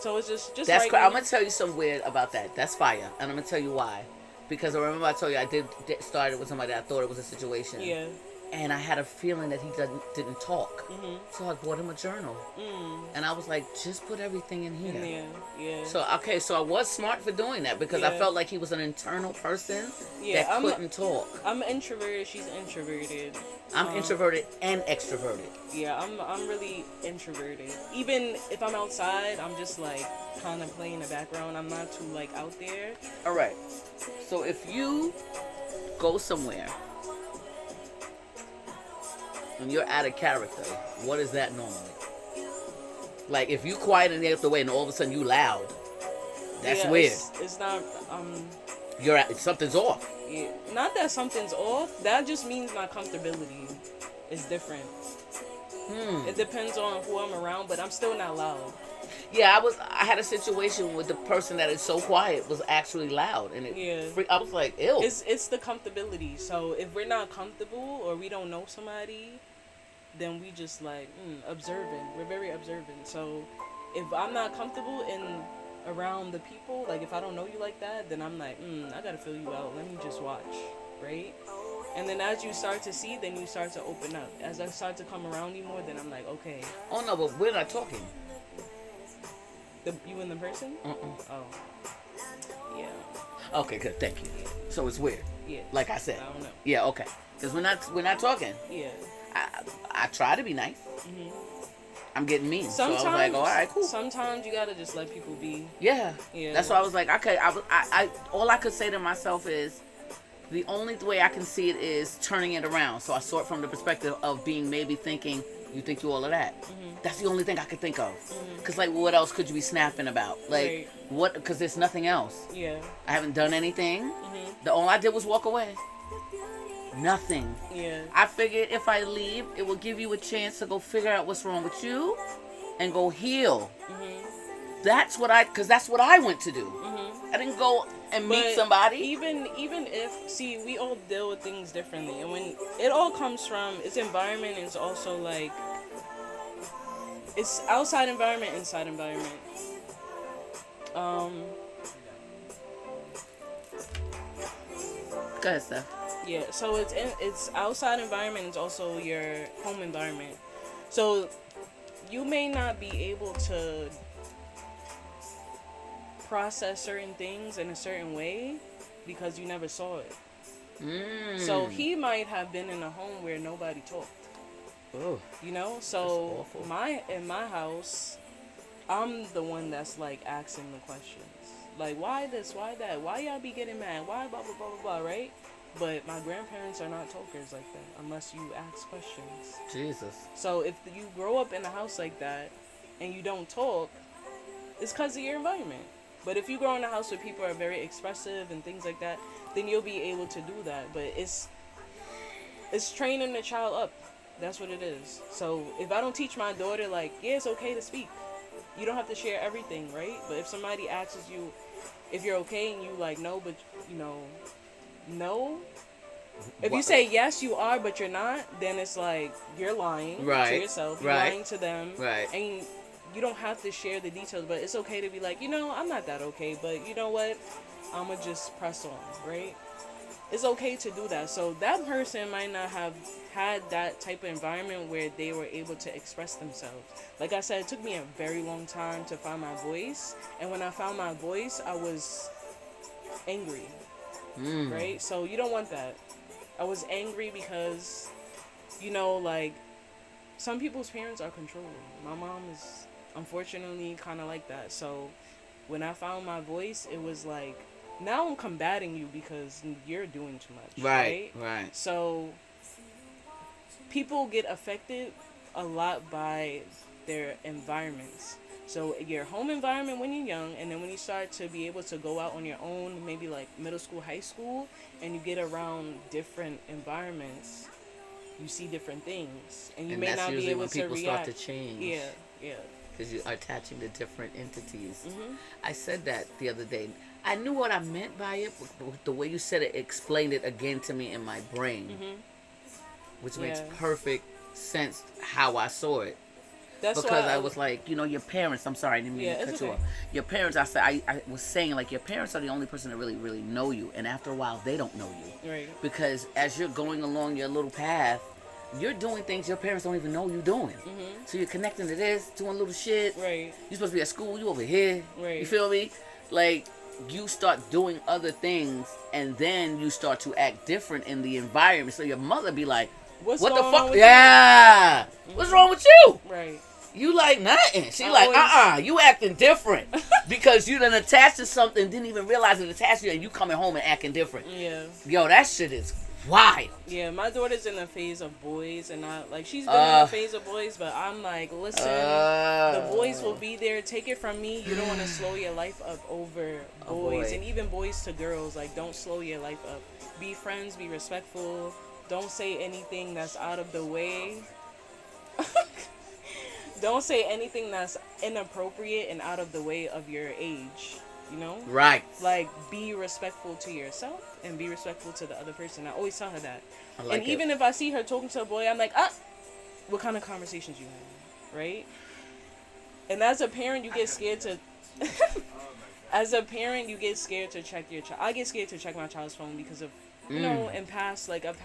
So it's just That's write cra- I'm me. gonna tell you something weird about that. That's fire, and I'm gonna tell you why. Because I remember I told you I did started with somebody that I thought it was a situation. Yeah. And I had a feeling that he didn't talk. So I bought him a journal. And I was like, just put everything in here. Yeah. So I was smart for doing that because I Yeah. felt like he was an internal person Yeah, that couldn't talk. I'm introverted. She's introverted. I'm introverted and extroverted. Yeah, I'm really introverted. Even if I'm outside, I'm just like kind of playing in the background. I'm not too like out there. All right. So if you go somewhere and you're out of character, what is that normally? Like if you quiet and out the way and all of a sudden you loud, that's Yeah, weird. It's not Something's off. yeah, not that something's off. That just means my comfortability is different. It depends on who I'm around, but I'm still not loud. Yeah, I had a situation with the person that is so quiet was actually loud, and I was like, ew. It's the comfortability. So if we're not comfortable or we don't know somebody, then we just like observant. We're very observant. So if I'm not comfortable around the people, like if I don't know you like that, then I'm like, I gotta fill you out. Let me just watch, right? And then as you start to see, then you start to open up. As I start to come around you more, then I'm like, okay. Oh no, but we're not talking. You and the person? Oh. Yeah. Okay, good. Thank you. So it's weird. Yeah. Like I said. I don't know. Yeah. Okay. Because we're not talking. Yeah. I try to be nice. I'm getting mean. Sometimes, so I was like, all right, cool. Sometimes you gotta just let people be. Yeah. Yeah. That's why I was like, okay. I all I could say to myself is, the only way I can see it is turning it around. So I saw it from the perspective of being maybe thinking, You think you all of that. That's the only thing I could think of. Because, like, what else could you be snapping about? Like, Right. what? Because there's nothing else. Yeah. I haven't done anything. All I did was walk away. Nothing. Yeah. I figured if I leave, it will give you a chance to go figure out what's wrong with you and go heal. That's what that's what I went to do. I didn't go and meet But somebody. Even if we all deal with things differently, and when it all comes from its environment is also like it's outside environment, inside environment. Go ahead, Steph. Yeah, so it's outside environment. It's also your home environment. So you may not be able to process certain things in a certain way because you never saw it. So he might have been in a home where nobody talked. Oh, You know, That's so awful. in my house, I'm the one that's like asking the questions. Like, why this, why that, why y'all be getting mad, why blah blah blah blah blah, right? But my grandparents are not talkers like that unless you ask questions. Jesus. So if you grow up in a house like that and you don't talk, it's because of your environment. But if you grow in a house where people are very expressive and things like that, then you'll be able to do that. But it's training the child up. That's what it is. So if I don't teach my daughter, like, yeah, it's okay to speak. You don't have to share everything, right? But if somebody asks you if you're okay and you like, no, but, you know, no. If you say yes, you are, but you're not, then it's like you're lying to yourself. You're lying to them. Right. And you don't have to share the details, but it's okay to be like, you know, I'm not that okay, but you know what? I'm going to just press on, right? It's okay to do that. So that person might not have had that type of environment where they were able to express themselves. Like I said, it took me a very long time to find my voice. And when I found my voice, I was angry, right? So you don't want that. I was angry because, you know, like, some people's parents are controlling. My mom is unfortunately kind of like that. So when I found my voice, it was like, now I'm combating you because you're doing too much. Right. So people get affected a lot by their environments. So your home environment when you're young, and then when you start to be able to go out on your own, maybe like middle school, high school, and you get around different environments, you see different things, and you And may that's not be usually able when to people react. start to change. Yeah. Because you are attaching to different entities. I said that the other day. I knew what I meant by it, but the way you said it explained it again to me in my brain, which makes Yeah. perfect sense how I saw it. That's Because why I was like, you know, your parents, I'm sorry, I didn't mean Yeah, to it's cut you okay. off. Your parents, I was saying, like, your parents are the only person that really, really know you. And after a while, they don't know you. Right. Because as you're going along your little path, you're doing things your parents don't even know you're doing. So you're connecting to this, doing little shit. Right. You're supposed to be at school, you over here. Right. You feel me? Like, you start doing other things, and then you start to act different in the environment. So your mother be like, What's what the going fuck? on with Yeah. What's wrong with you? you? Right. You like nothing. She I like, always- you acting different. Because you done attached to something, didn't even realize it attached to you, and you coming home and acting different. Yeah. Yo, that shit is wild. Yeah, my daughter's in a phase of boys, and she's been in a phase of boys, but I'm like, listen, the boys will be there. Take it from me. You don't want to slow your life up over boys, boy. and even boys to girls. Like, don't slow your life up. Be friends. Be respectful. Don't say anything that's out of the way. Don't say anything that's inappropriate and out of the way of your age. You know? Right. Like, be respectful to yourself and be respectful to the other person. I always tell her that. I like And it. even if I see her talking to a boy, I'm like, what kind of conversations you have, right? And as a parent, you get scared to... As a parent, you get scared to check your child. I get scared to check my child's phone because of, you know, in past, like, I've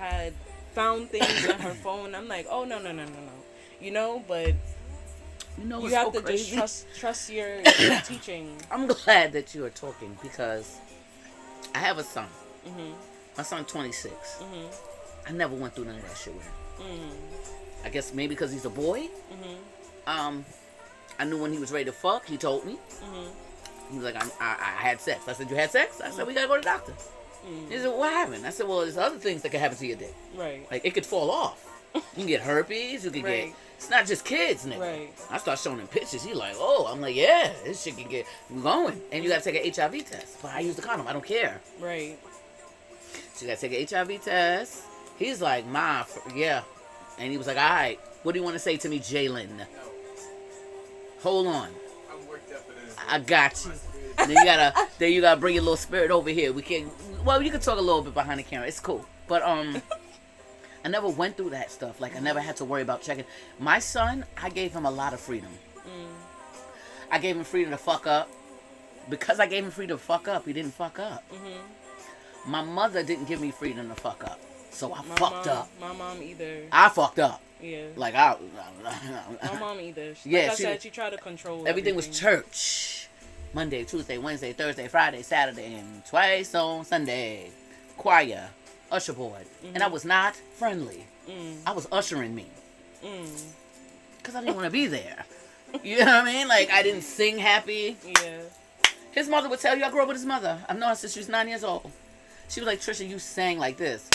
found things on her phone. I'm like, oh, no. You know, but... You know You what's have so to crazy? just trust your teaching. I'm glad that you are talking because I have a son. My son's 26. I never went through none of that shit with him. I guess maybe because he's a boy. I knew when he was ready to fuck. He told me. He was like, I had sex. I said, you had sex? I said, we gotta go to the doctor. He said, what happened? I said, well, there's other things that could happen to your dick. Right. Like, it could fall off. You can get herpes. You can Right. get. It's not just kids, nigga. Right. I start showing him pictures. He like, oh, I'm like, yeah, this shit can get going, and you gotta take an HIV test. But I use the condom. I don't care. Right. So you gotta take an HIV test. He's like, Ma, yeah, and he was like, all right, what do you want to say to me, Jalen? Hold on, I'm worked up for this. I got you. Then you gotta bring your little spirit over here. We can, well, you can talk a little bit behind the camera. It's cool, but I never went through that stuff. Like, I never had to worry about checking. My son, I gave him a lot of freedom. I gave him freedom to fuck up. Because I gave him freedom to fuck up, he didn't fuck up. My mother didn't give me freedom to fuck up. So I fucked up. My mom either. I fucked up. Yeah. Like, My mom either. Yeah, Like I she said, was- she tried to control everything was church. Monday, Tuesday, Wednesday, Thursday, Friday, Saturday, and twice on Sunday. Choir, usher board. And I was not friendly. I was ushering me. Because I didn't want to be there. You know what I mean? Like, I didn't sing happy. Yeah. His mother would tell you, I grew up with his mother. I've known her since she was 9 years old. She was like, Trisha, you sang like this.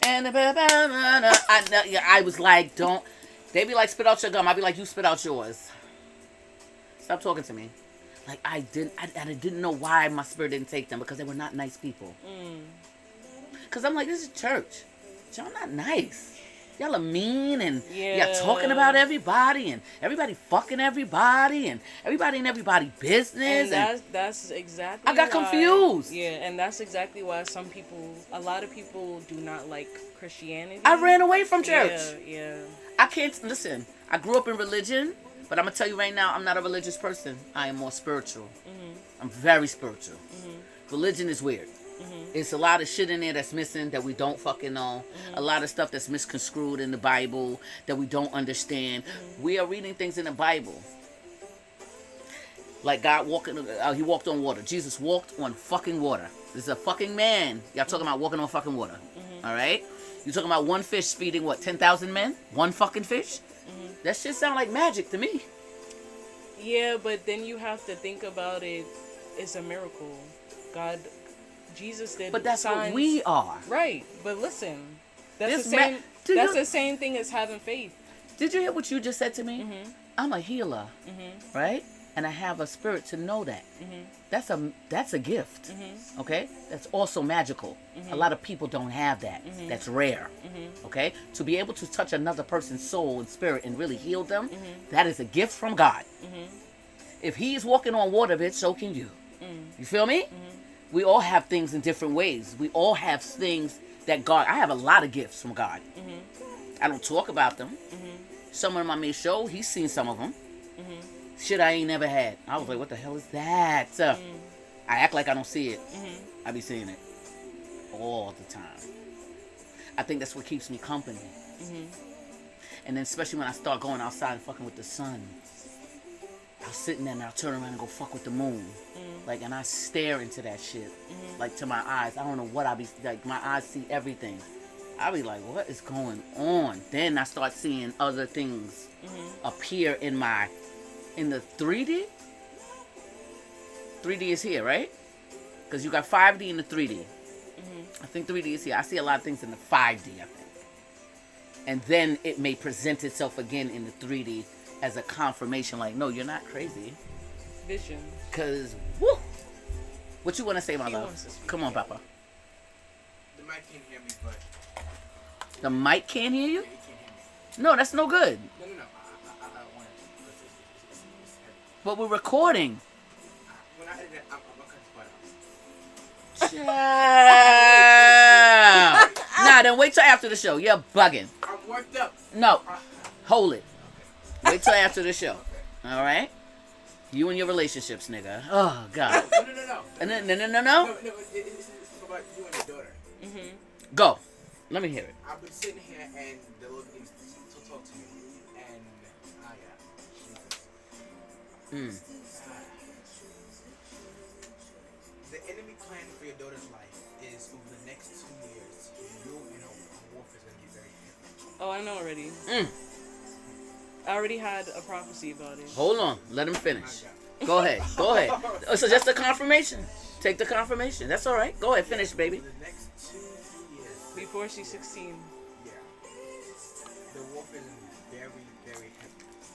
And I was like, don't. They be like, spit out your gum. I'd be like, you spit out yours. Stop talking to me. Like, I didn't know why my spirit didn't take them, because they were not nice people. Because I'm like, this is church. Y'all not nice. Y'all are mean, and y'all talking about everybody, and everybody fucking everybody, and everybody in everybody's business. And that's exactly I got why- confused. Yeah, and that's exactly why a lot of people do not like Christianity. I ran away from church. Yeah. I can't, listen, I grew up in religion, but I'm going to tell you right now, I'm not a religious person. I am more spiritual. I'm very spiritual. Religion is weird. It's a lot of shit in there that's missing that we don't fucking know. A lot of stuff that's misconstrued in the Bible that we don't understand. We are reading things in the Bible. Like God he walked on water. Jesus walked on fucking water. This is a fucking man. Y'all talking about walking on fucking water. All right? You talking about one fish feeding what, 10,000 men? One fucking fish? That shit sound like magic to me. Yeah, but then you have to think about it. It's a miracle. Jesus did. But that's signs. what we are. Right, but listen, that's This the same. do That's you- the same thing as having faith. Did you hear what you just said to me? I'm a healer, right? And I have a spirit to know that. That's a gift, okay? That's also magical. A lot of people don't have that. That's rare, okay? To be able to touch another person's soul and spirit and really heal them, that is a gift from God. If he's walking on water, bitch, so can you. You feel me? We all have things in different ways. We all have things that God... I have a lot of gifts from God. I don't talk about them. Someone on my show, he's seen some of them. Shit I ain't never had. I was like, what the hell is that? I act like I don't see it. I be seeing it all the time. I think that's what keeps me company. And then especially when I start going outside and fucking with the sun. I'll sit in there and I'll turn around and go fuck with the moon. Like, and I stare into that shit. Like, to my eyes. I don't know what I be... Like, my eyes see everything. I be like, what is going on? Then I start seeing other things appear in the 3D. 3D is here, right? Because you got 5D and the 3D. I think 3D is here. I see a lot of things in the 5D, I think. And then it may present itself again in the 3D as a confirmation, like, no, you're not crazy. Vision. Because, woo! What you want to say, my He love? wants to speak. Come on, Papa. The mic can't hear me, but The mic can't hear you? it can't hear me. No, that's no good. No. I want it. It's heavy. But we're recording. When I edit it, I'm gonna cut the part out. Child. Nah, then wait till after the show. You're bugging. I'm worked up. No, hold it. Wait till after the show. All right? You and your relationships, nigga. Oh, God. No. No. No, it's about you and your daughter. Go. Let me hear it. I've been sitting here and the Lord begins to talk to me. And, Jesus. The enemy plan for your daughter's life is over the next 2 years, you and her warfare is going to get very different. Oh, I know already. I already had a prophecy about it. Hold on. Let him finish. Go ahead. Oh, so just a confirmation. Take the confirmation. That's all right. Go ahead. Finish, baby. The next 2 years, Before she's 16. yeah.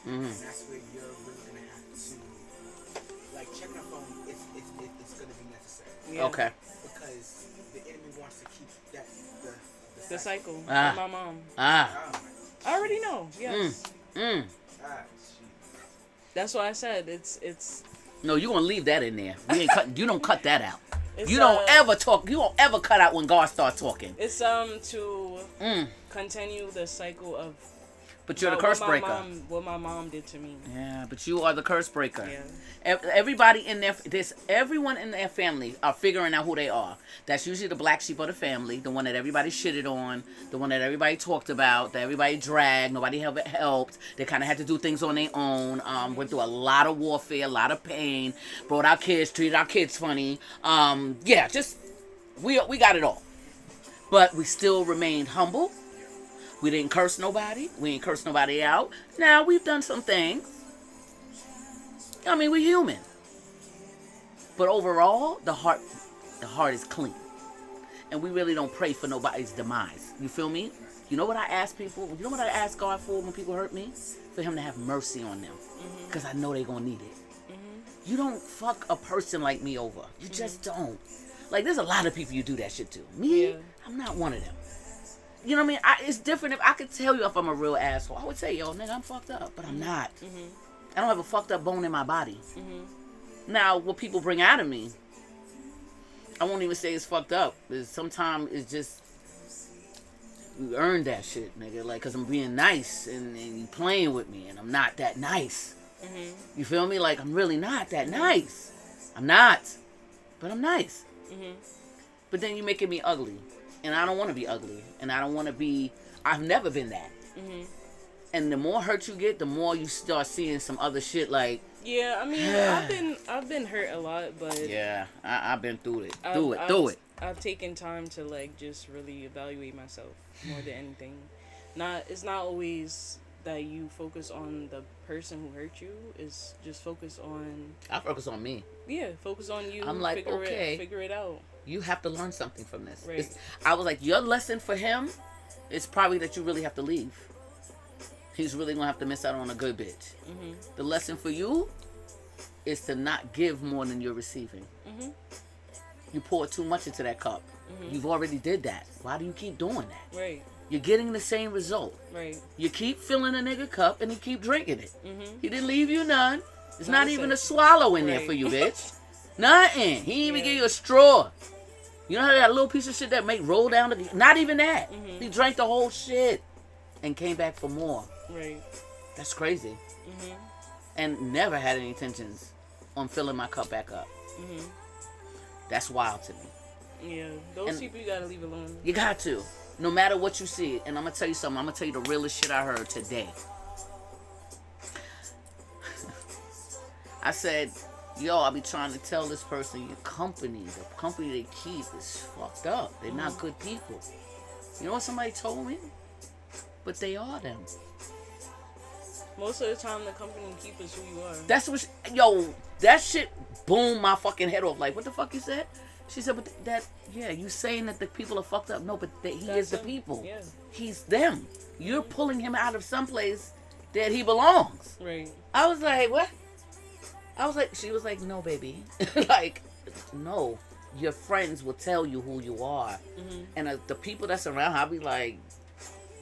Mhm. And that's where you're really gonna have to, like, checking our phone. It's gonna be necessary Yeah. Okay. because the enemy wants to keep that The cycle. Ah. With my mom. Ah. Oh I already know. Yes. Mm. my God, That's why I said it's. No, you gonna leave that in there. You ain't cut. You don't cut that out. It's, You don't ever talk. You don't ever cut out when God starts talking. It's to Mm. continue the cycle of. But you're the what curse my breaker. what my mom did to me. Yeah, but you are the curse breaker. Yeah. Everybody in their everyone in their family are figuring out who they are. That's usually the black sheep of the family, the one that everybody shitted on, the one that everybody talked about, that everybody dragged, nobody ever helped. They kind of had to do things on their own. Went through a lot of warfare, a lot of pain. Brought our kids, treated our kids funny. Yeah, just we got it all, but we still remained humble. We didn't curse nobody. We ain't cursed nobody out. Now, we've done some things. I mean, we're human. But overall, the heart is clean. And we really don't pray for nobody's demise. You feel me? You know what I ask people? You know what I ask God for when people hurt me? For him to have mercy on them. Because I know they're going to need it. You don't fuck a person like me over. You just don't. Like, there's a lot of people you do that shit to. Me, Yeah. I'm not one of them. You know what I mean? It's different if I could tell you if I'm a real asshole. I would say, yo, nigga, I'm fucked up. But I'm not. I don't have a fucked up bone in my body. Now, what people bring out of me, I won't even say it's fucked up. Sometimes it's just, you earn that shit, nigga. Like, because I'm being nice and you playing with me and I'm not that nice. You feel me? Like, I'm really not that nice. I'm not. But I'm nice. But then you're making me ugly. And I don't want to be ugly. And I don't want to be... I've never been that. And the more hurt you get, the more you start seeing some other shit like... Yeah, I mean, I've been hurt a lot, but... Yeah, I've been through it. I've taken time to, like, just really evaluate myself more than anything. It's not always that you focus on the person who hurt you. It's just focus on... I focus on me. Yeah, focus on you. I'm like, okay. Figure it out. You have to learn something from this. Right. I was like, your lesson for him is probably that you really have to leave. He's really going to have to miss out on a good bitch. The lesson for you is to not give more than you're receiving. You pour too much into that cup. You've already did that. Why do you keep doing that? Right. You're getting the same result. Right. You keep filling a nigga cup and he keep drinking it. He didn't leave you none. There's not even a swallow in there Right. for you, bitch. Nothing. He didn't even Yeah. give you a straw. You know how that little piece of shit that make roll down the... Not even that. He drank the whole shit and came back for more. Right. That's crazy. And never had any intentions on filling my cup back up. That's wild to me. Yeah. Those And- people you gotta leave alone. You got to. No matter what you see. And I'm going to tell you something. I'm going to tell you the realest shit I heard today. I said, yo, I be trying to tell this person, the company they keep is fucked up. They're not good people. You know what somebody told me? But they are them. Most of the time, the company you keep is who you are. That's what, yo, that shit boomed my fucking head off. Like, what the fuck you said? She said, but yeah, you saying that the people are fucked up. No, but he is the him. people. Yeah. He's them. You're pulling him out of someplace that he belongs. Right. I was like, what? She was like, no, baby. Like, no. Your friends will tell you who you are. And the people that's around, I'll be like,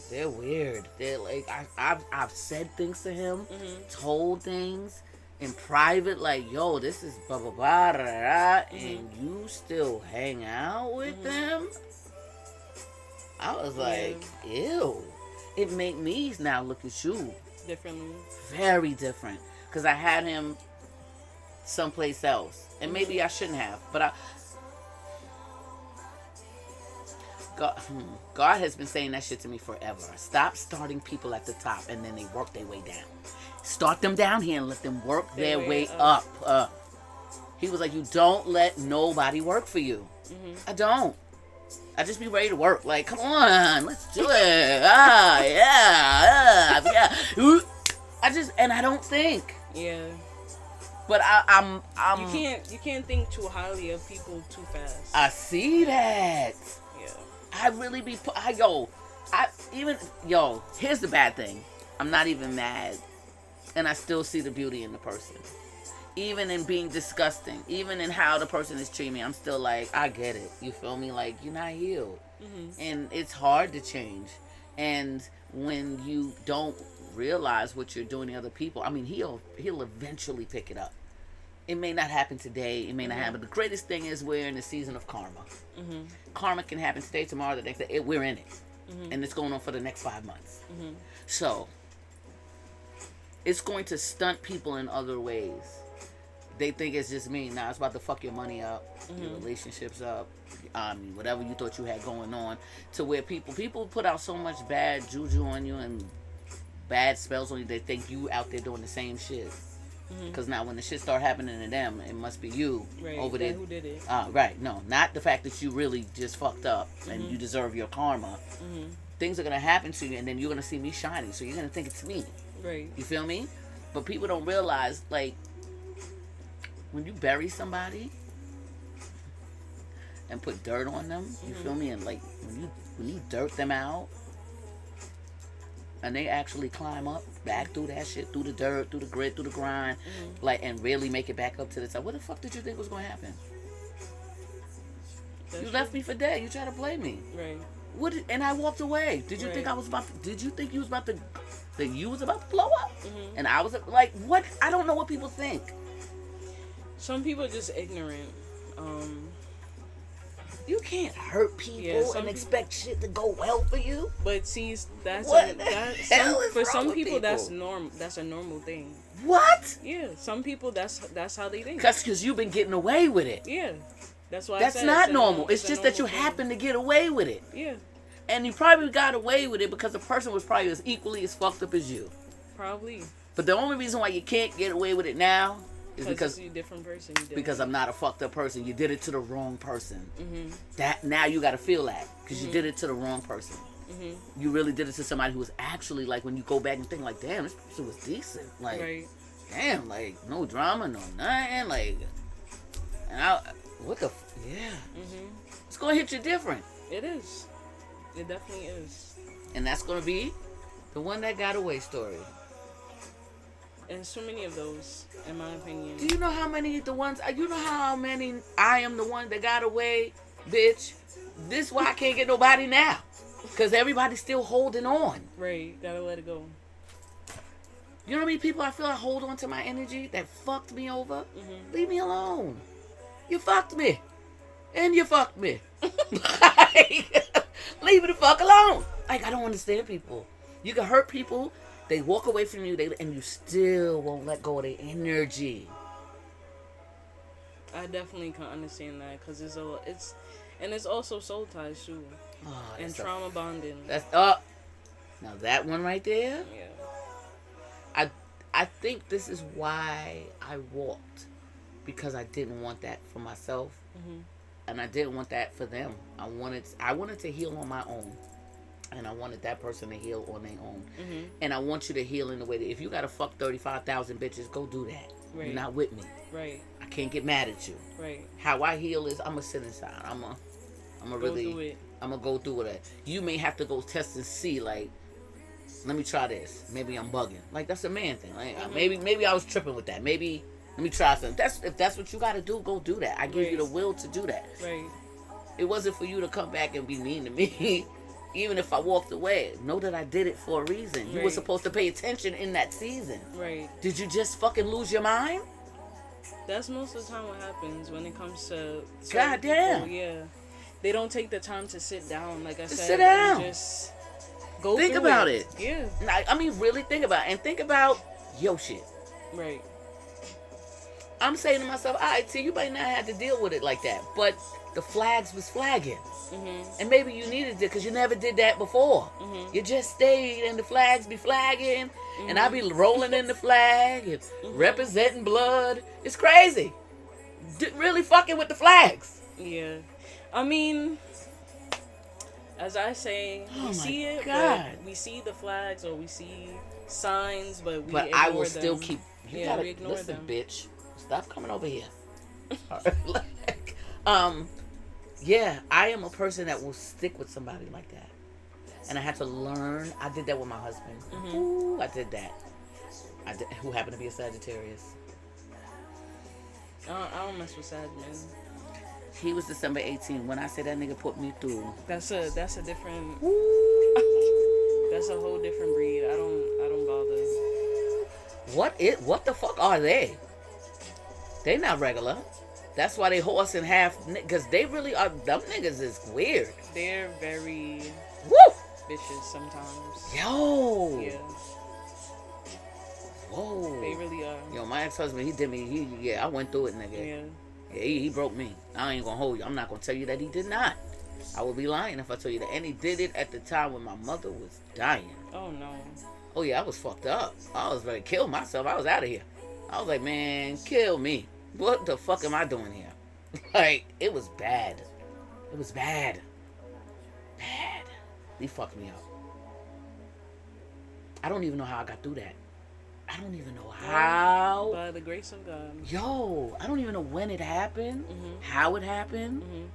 they're weird. They're like, I've said things to him, told things in private, like, yo, this is blah, blah, blah, da, da, da, and you still hang out with them? I was like, ew. It made me now look at you Differently. very different. Because I had him someplace else. And maybe I shouldn't have. But God has been saying that shit to me forever. Stop starting people at the top and then they work their way down. Start them down here and let them work their way up. He was like, you don't let nobody work for you. I don't. I just be ready to work. Like, come on, let's do it. Yeah. And I don't think. Yeah. But I'm You can't think too highly of people too fast. I see that. Yeah. I really be here's the bad thing. I'm not even mad and I still see the beauty in the person. Even in being disgusting, even in how the person is treating me, I'm still like, I get it. You feel me? Like, you're not healed. And it's hard to change. And when you don't realize what you're doing to other people, I mean, he'll eventually pick it up. It may not happen today. It may not happen. The greatest thing is we're in the season of karma. Karma can happen today, tomorrow, the next day. We're in it. And it's going on for the next 5 months. So, it's going to stunt people in other ways. They think it's just me. Nah, it's about to fuck your money up, your relationships up, whatever you thought you had going on. To where people put out so much bad juju on you and bad spells on you, they think you out there doing the same shit. Because now when the shit start happening to them, it must be you over there. Who did it? Right. No, not the fact that you really just fucked up and you deserve your karma. Things are going to happen to you, and then you're going to see me shining, so you're going to think it's me. Right. You feel me? But people don't realize, like, when you bury somebody and put dirt on them, you feel me? And like when you dirt them out and they actually climb up back through that shit, through the dirt, through the grit, through the grind, like, and really make it back up to the top. What the fuck did you think was gonna happen? You left me for dead. You tried to play me. Right. And I walked away. Did you think I was about to, did you think you was about to blow up? And I was like, what? I don't know what people think. Some people are just ignorant. You can't hurt people and expect shit to go well for you. But see, that's What the hell is for wrong some with people, that's people? norm. That's a normal thing. What? Yeah, some people that's how they think. Because you've been getting away with it. Yeah, that's why. That's I said not it's normal. It's a just that you normal thing. happen to get away with it. Yeah, And you probably got away with it because the person was probably as equally as fucked up as you. probably. But the only reason why you can't get away with it now is because you're a different person. I'm not a fucked up person. You did it to the wrong person. That now you got to feel that because you did it to the wrong person. You really did it to somebody who was actually, like, when you go back and think, like, damn, this person was decent. Like, Right. damn, like, no drama, no nothing. Like, it's gonna hit you different. It is. It definitely is. And that's gonna be the one that got away story. And so many of those, in my opinion. Do you know how many how many I am the one that got away, bitch? This is why I can't get nobody now. Because everybody's still holding on. Right. Gotta let it go. You know how many people I feel I hold on to my energy that fucked me over? Leave me alone. You fucked me. And you fucked me. Like, leave me the fuck alone. Like, I don't understand people. You can hurt people. They walk away from you, and you still won't let go of their energy. I definitely can understand that because it's also soul ties too, and trauma bonding. That's up. Now that one right there. Yeah. I think this is why I walked, because I didn't want that for myself, and I didn't want that for them. I wanted to heal on my own. And I wanted that person to heal on their own. And I want you to heal in the way that if you gotta fuck 35,000 bitches, go do that. Right. You're not with me. Right. I can't get mad at you. Right. How I heal is I'm gonna sit inside. I'm gonna go through it. You may have to go test and see, like, let me try this. Maybe I'm bugging. Like, that's a man thing. Like, maybe I was tripping with that. Maybe let me try something. If that's what you gotta do, go do that. I give you the will to do that. Right. It wasn't for you to come back and be mean to me. Even if I walked away, know that I did it for a reason. You were supposed to pay attention in that season. Right. Did you just fucking lose your mind? That's most of the time what happens when it comes to Goddamn. people. Yeah. They don't take the time to sit down, like I said. Sit down. And just go Think through about it. Yeah. I mean, really think about it. And think about your shit. Right. I'm saying to myself, all right, T, you might not have to deal with it like that. But the flags was flagging. And maybe you needed it because you never did that before. You just stayed and the flags be flagging. And I be rolling in the flag and representing blood. It's crazy. Really fucking with the flags. Yeah. I mean, as I say, we see it, but we see the flags or we see signs, but we ignore I will them. still keep. You gotta we ignore listen, them. bitch. Stop coming over here. Like, yeah, I am a person that will stick with somebody like that, and I had to learn. I did that with my husband. Ooh, I did that. Who happened to be a Sagittarius. I don't mess with sad men. He was December 18. When I say that nigga put me through. That's a different. That's a whole different breed. I don't bother. What the fuck are they? They not regular. That's why they horse and half, because they really are. Them niggas is weird. They're very Woo! vicious sometimes. Yo. Yeah, Whoa. they really are. Yo, my ex-husband, he did me. I went through it, nigga. Yeah. Yeah, he broke me. I ain't gonna hold you. I'm not gonna tell you that he did not. I would be lying if I told you that. And he did it at the time when my mother was dying. Oh no. Oh yeah, I was fucked up. I was ready to kill myself. I was out of here. I was like, man, kill me. What the fuck am I doing here? Like, it was bad. It was bad. Bad. He fucked me up. I don't even know how I got through that. I don't even know how. By the grace of God. Yo, I don't even know when it happened, Mm-hmm. how it happened. Mm-hmm.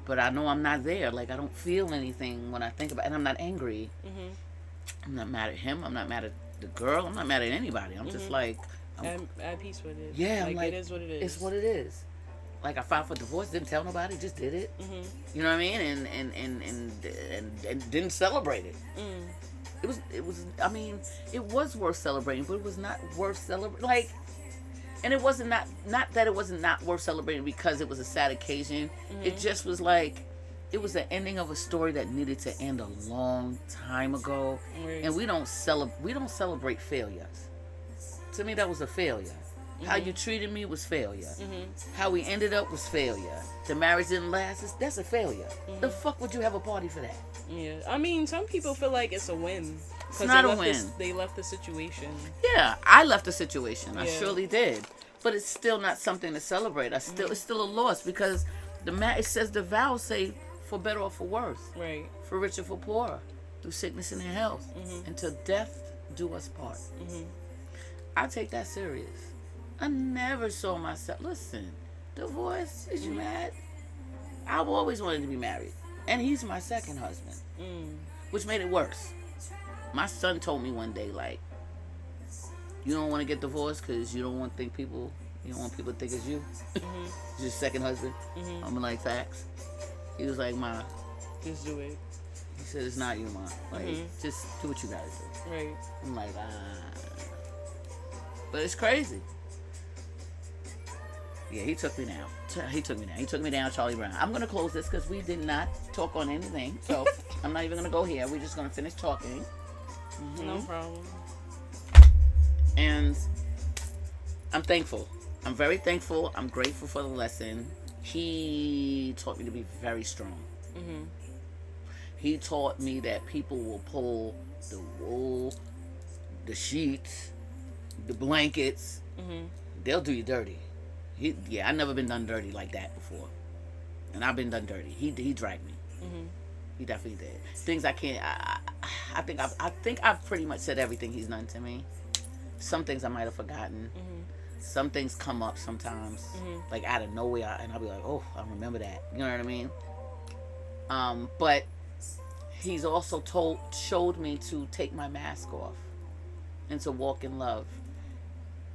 But I know I'm not there. Like, I don't feel anything when I think about it. And I'm not angry. Mm-hmm. I'm not mad at him. I'm not mad at the girl. I'm not mad at anybody. I'm just like... I'm at peace with it. Yeah, like, I'm like, it is what it is. It's what it is. Like, I filed for divorce, didn't tell nobody, just did it. Mm-hmm. You know what I mean? And didn't celebrate it. Mm. It was worth celebrating, but it was not worth celebrating. Like, and it wasn't not that it wasn't not worth celebrating because it was a sad occasion. Mm-hmm. It just was like, it was the ending of a story that needed to end a long time ago. Right. And we don't celebrate failures. To me, that was a failure. Mm-hmm. How you treated me was failure. Mm-hmm. How we ended up was failure. The marriage didn't last. That's a failure. Mm-hmm. The fuck would you have a party for that? Yeah, I mean, some people feel like it's a win. It's not a win. They left the situation. Yeah, I left the situation. I Yeah. surely did. But it's still not something to celebrate. It's still a loss because it says the vows say for better or for worse, Right. for rich or for poor, through sickness and in health, until death do us part. Mm-hmm. I take that serious. I never saw myself. Listen, divorce, is you mad? I've always wanted to be married. And he's my second husband, which made it worse. My son told me one day, like, you don't want to get divorced because you don't want people to think it's you. It's your second husband. I'm like, facts. He was like, Ma. Just do it. He said, it's not you, Ma. Like, just do what you gotta do. Right. I'm like, But it's crazy. Yeah, he took me down. He took me down, Charlie Brown. I'm going to close this because we did not talk on anything. So I'm not even going to go here. We're just going to finish talking. No problem. And I'm thankful. I'm very thankful. I'm grateful for the lesson. He taught me to be very strong. Mm-hmm. He taught me that people will pull the wool, the sheets, the blankets. Mm-hmm. They'll do you dirty. I never been done dirty like that before. And I've been done dirty. He dragged me. Mm-hmm. He definitely did. Things I can't. I think I've pretty much said everything he's done to me. Some things I might have forgotten. Mm-hmm. Some things come up sometimes, like out of nowhere, and I'll be like, "Oh, I remember that." You know what I mean? But he's also showed me to take my mask off and to walk in love.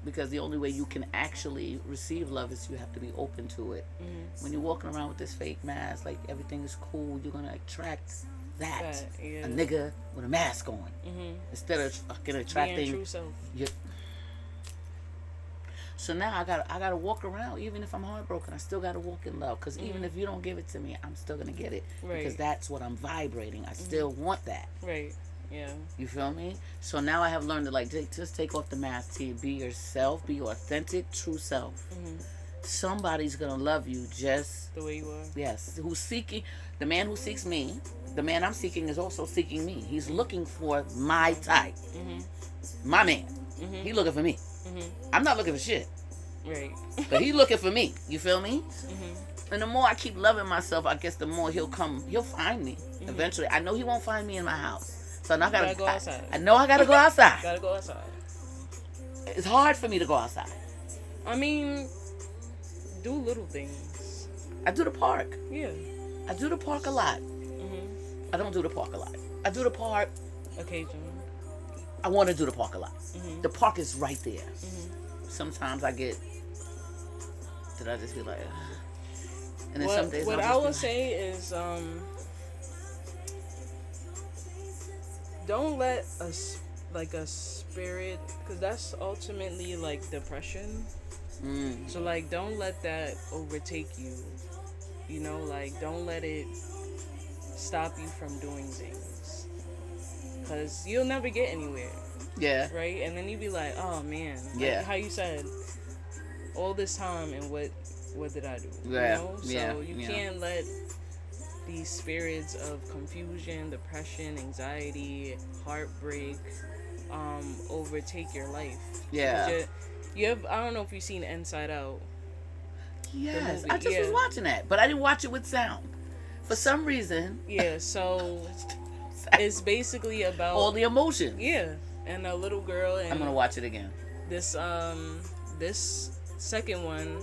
Because the only way you can actually receive love is you have to be open to it. Mm-hmm. When you're walking around with this fake mask, like everything is cool, you're gonna attract that. Yeah. A nigga with a mask on. Mm-hmm. Instead of fucking Being attracting true self. So now I gotta walk around, even if I'm heartbroken, I still gotta walk in love. Because even if you don't give it to me, I'm still gonna get it. Right. Because that's what I'm vibrating. I still want that. Right. Yeah. You feel me? So now I have learned to just take off the mask, to be yourself, be your authentic, true self. Mm-hmm. Somebody's gonna love you just The way you are. yes. Who's seeking the man who seeks me? The man I'm seeking is also seeking me. He's looking for my type, my man. He looking for me. I'm not looking for shit, Right. but he looking for me. You feel me? And the more I keep loving myself, I guess the more he'll find me eventually. I know he won't find me in my house. So now I gotta go outside. I know I gotta go outside. Gotta go outside. It's hard for me to go outside. I mean, do little things. I do the park. Yeah. I do the park a lot. I don't do the park a lot. I do the park Occasionally. I want to do the park a lot. The park is right there. Sometimes I get, did I just be like, and then some days what I'll I just will be like, say is, don't let a spirit, because that's ultimately like depression. So like, don't let that overtake you. You know, like, don't let it stop you from doing things, because you'll never get anywhere. yeah, Right? And then you be like, oh man, Yeah. like how you said, all this time, and what did I do? Yeah, You know? So yeah, you yeah. can't let these spirits of confusion, depression, anxiety, heartbreak overtake your life. Yeah. You have, I don't know if you've seen Inside Out. yes. movie, I just was yeah. watching that, but I didn't watch it with sound. For some reason, Yeah, so it's basically about all the emotions. yeah, and a little girl, and I'm gonna watch it again. this second one,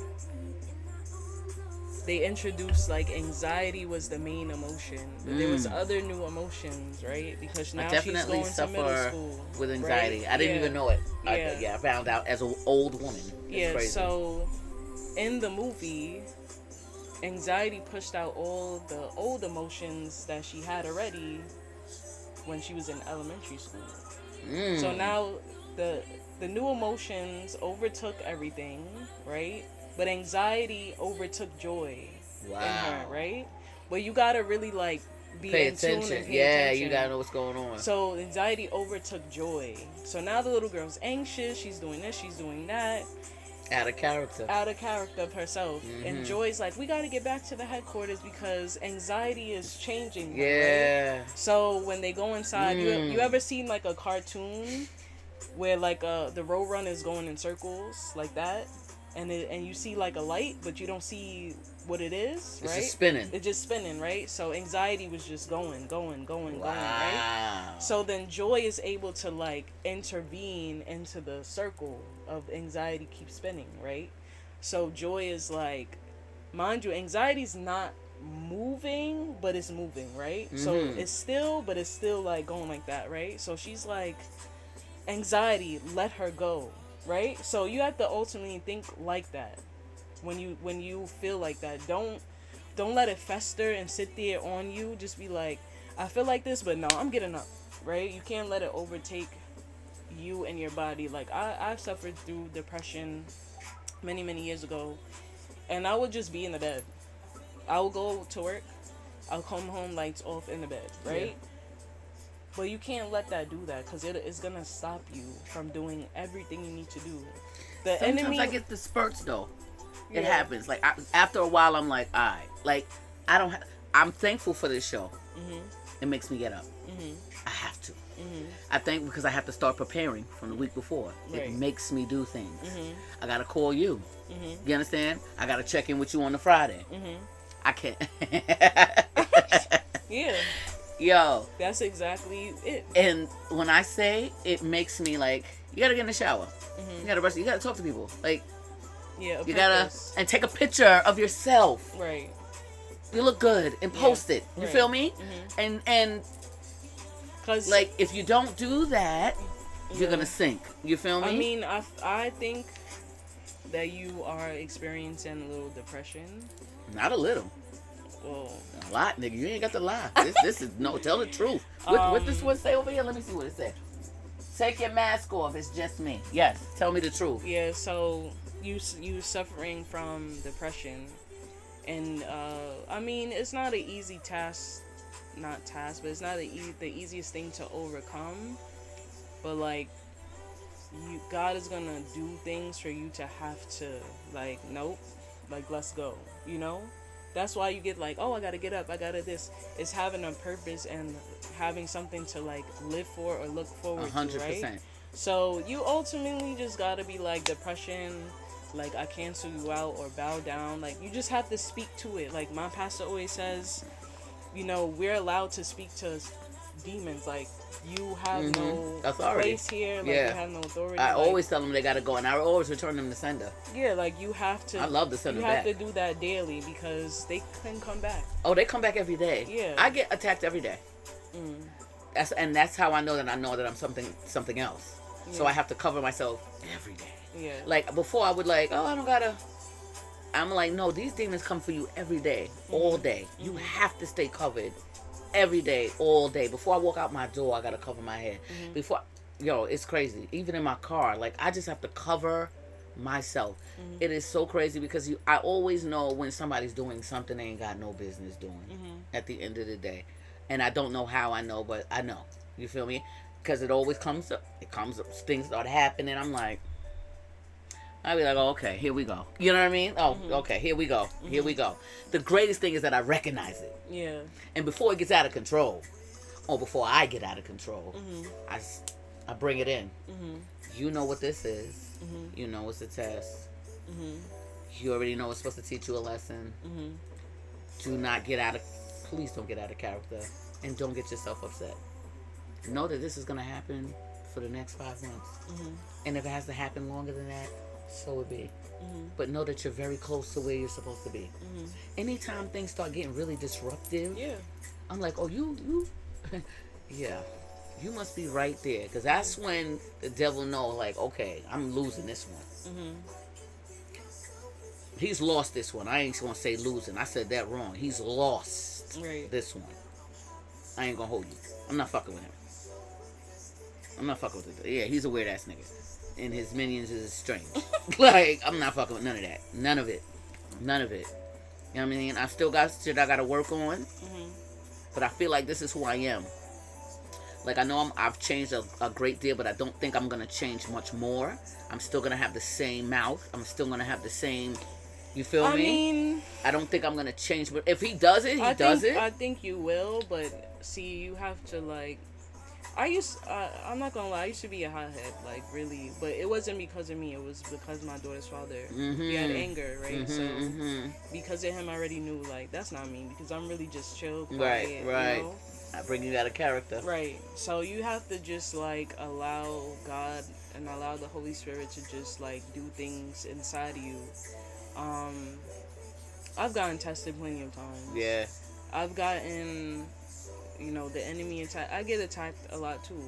they introduced like anxiety was the main emotion, but there was other new emotions, right? Because now I she's definitely going to middle suffer school with anxiety. right? I didn't Yeah. even know it. Yeah. I found out as an old woman. It's Yeah, crazy. so in the movie, anxiety pushed out all the old emotions that she had already when she was in elementary school. So now the new emotions overtook everything, right? But anxiety overtook joy in her, right? But you gotta really like be Pay in tune attention. and pay Yeah, attention. you gotta know what's going on. So anxiety overtook joy. So now the little girl's anxious. She's doing this. She's doing that. Out of character. Out of character of herself. And Joy's like, we got to get back to the headquarters because anxiety is changing her, Yeah. right? So when they go inside, you ever seen like a cartoon where like the road run is going in circles like that, and you see like a light, but you don't see what it is, It's right? just spinning. It's just spinning, right? So anxiety was just going, right? Wow. So then Joy is able to like intervene into the circle of anxiety keeps spinning, right? So Joy is like, mind you, anxiety's not moving, but it's moving, right? So it's still like going like that, right? So she's like, anxiety, let her go, right? So you have to ultimately think like that when you feel like that. Don't let it fester and sit there on you. Just be like, I feel like this, but no, I'm getting up, right? You can't let it overtake you and your body. Like I've suffered through depression many years ago, and I would just be in the bed. I will go to work, I'll come home, lights off, in the bed, right? Yeah. But you can't let that do that, because it's gonna stop you from doing everything you need to do. The Sometimes enemy, I get the spurts though. It Yeah. happens. Like after a while, I'm like, all right. Like I'm thankful for this show. It makes me get up. I have to. I think because I have to start preparing from the week before. Right. It makes me do things. I gotta call you. You understand? I gotta check in with you on the Friday. I can't. yeah, Yo. that's exactly it. And when I say it makes me like, you gotta get in the shower. You gotta brush. You gotta talk to people. Like Yeah, you gotta and take a picture of yourself. right. You look good and post it. You right. feel me? And Cause like if you don't do that, you're gonna sink. You feel me? I mean, I think that you are experiencing a little depression. Not a little. Well, A lot, nigga. You ain't got to lie. This is no. Tell the truth. What this one say over here? Let me see what it said. Take your mask off. It's just me. Yes. Tell me the truth. yeah. So you suffering from depression, and I mean, it's not an easy task. Not task, but it's not the easiest thing to overcome. But like, God is gonna do things for you to have to like, nope, like let's go. You know. That's why you get like, oh, I gotta get up, I gotta this. It's having a purpose and having something to like live for or look forward to, right? 100%. So you ultimately just gotta be like, depression, like I cancel you out or bow down. Like you just have to speak to it. Like my pastor always says, you know, we're allowed to speak to demons. Like you have no Authority. place here. Like Yeah. you have no authority. I like, always tell them they gotta go, and I always return them to sender. yeah, like you have to. I love to send You them have back. to do that daily because they can come back. Oh, they come back every day. Yeah. I get attacked every day. That's how I know that I'm something else. So Yeah. I have to cover myself every day. Yeah. Like before, I would like, oh, I don't gotta. I'm like, no, these demons come for you every day, all day. You have to stay covered every day, all day. Before I walk out my door, I gotta cover my head. Before, it's crazy. Even in my car, like I just have to cover myself. It is so crazy because I always know when somebody's doing something they ain't got no business doing. At the end of the day, and I don't know how I know, but I know. You feel me? Because it always comes up. It comes up. Things start happening. I'm like. I'll be like, oh, okay, here we go. You know what I mean? Oh, okay, here we go. Here we go. The greatest thing is that I recognize it. Yeah. And before it gets out of control, or before I get out of control, I bring it in. You know what this is. You know it's a test. You already know it's supposed to teach you a lesson. Please don't get out of character. And don't get yourself upset. Know that this is going to happen for the next 5 months. And if it has to happen longer than that, so it be. But know that you're very close to where you're supposed to be. Anytime things start getting really disruptive, Yeah. I'm like, oh, you, yeah, you must be right there. Because that's when the devil know, like, okay, I'm losing this one. He's lost this one. I ain't going to say losing. I said that wrong. He's lost this one. I ain't going to hold you. I'm not fucking with him. I'm not fucking with it. Yeah, he's a weird ass nigga. And his minions is strange. Like, I'm not fucking with none of that. None of it. None of it. You know what I mean? I still got shit I gotta work on. But I feel like this is who I am. Like, I know I've changed a great deal, but I don't think I'm gonna change much more. I'm still gonna have the same mouth. I'm still gonna have the same. You feel me? I mean, I don't think I'm gonna change. But if he does it, he does it. I think you will, but see, you have to like. I'm not gonna lie, I used to be a hothead, like really, but it wasn't because of me. It was because my daughter's father. He had anger, right? So because of him, I already knew like that's not me because I'm really just chill, quiet, Right. You know? I bring you out of character. Right. So you have to just like allow God and allow the Holy Spirit to just like do things inside of you. I've gotten tested plenty of times. Yeah. I've gotten, the enemy attack. I get attacked a lot too.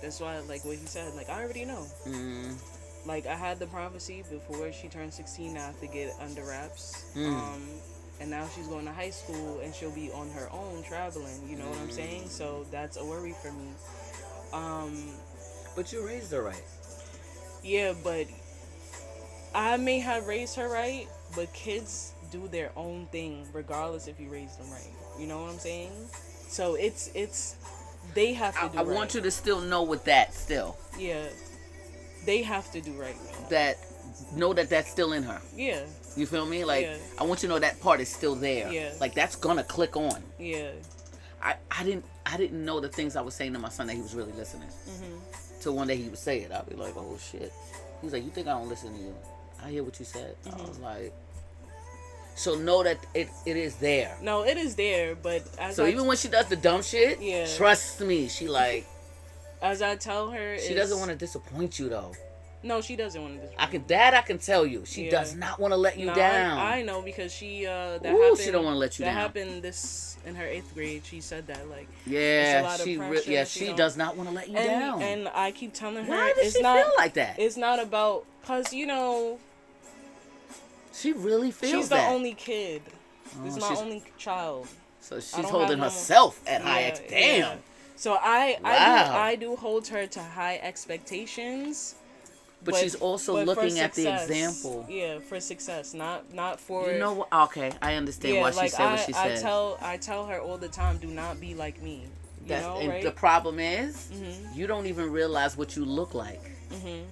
That's why, like what he said, like I already know. Like I had the prophecy before she turned 16. I have to get under wraps. And now she's going to high school and she'll be on her own traveling. You know what I'm saying? So that's a worry for me. But you raised her right. Yeah, but I may have raised her right, but kids do their own thing regardless if you raise them right. You know what I'm saying? So it's they have to do I right. want you to still know with that still. Yeah. They have to do right. Know that that's still in her. Yeah. You feel me? Like, Yeah. I want you to know that part is still there. Yeah. Like, that's gonna click on. Yeah. I didn't know the things I was saying to my son that he was really listening. Till one day he would say it. I'd be like, oh shit. He's like, you think I don't listen to you? I hear what you said. I was like, so know that it is there. No, it is there, but even when she does the dumb shit, Yeah. trust me, she like, as I tell her, she doesn't want to disappoint you though. No, she doesn't want to. I can tell you. She Yeah. does not want to let you down. I know because she that Ooh, happened. she don't want to let you that down. happened in her 8th grade. She said that like it's a Yeah, lot of she pressure, she does not want to let you down. And I keep telling her Why does it's she not feel like that? It's not about because She really feels she's that. the only kid. This is my she's- only child. So she's don't holding have no- herself at high Yeah, ex. Damn. yeah. So Wow. I do hold her to high expectations. But she's also but for looking at the success. example. Yeah, for success, not for. You know what? Okay, I understand why she said what she said. I tell her all the time, do not be like me. And right? the problem is, you don't even realize what you look like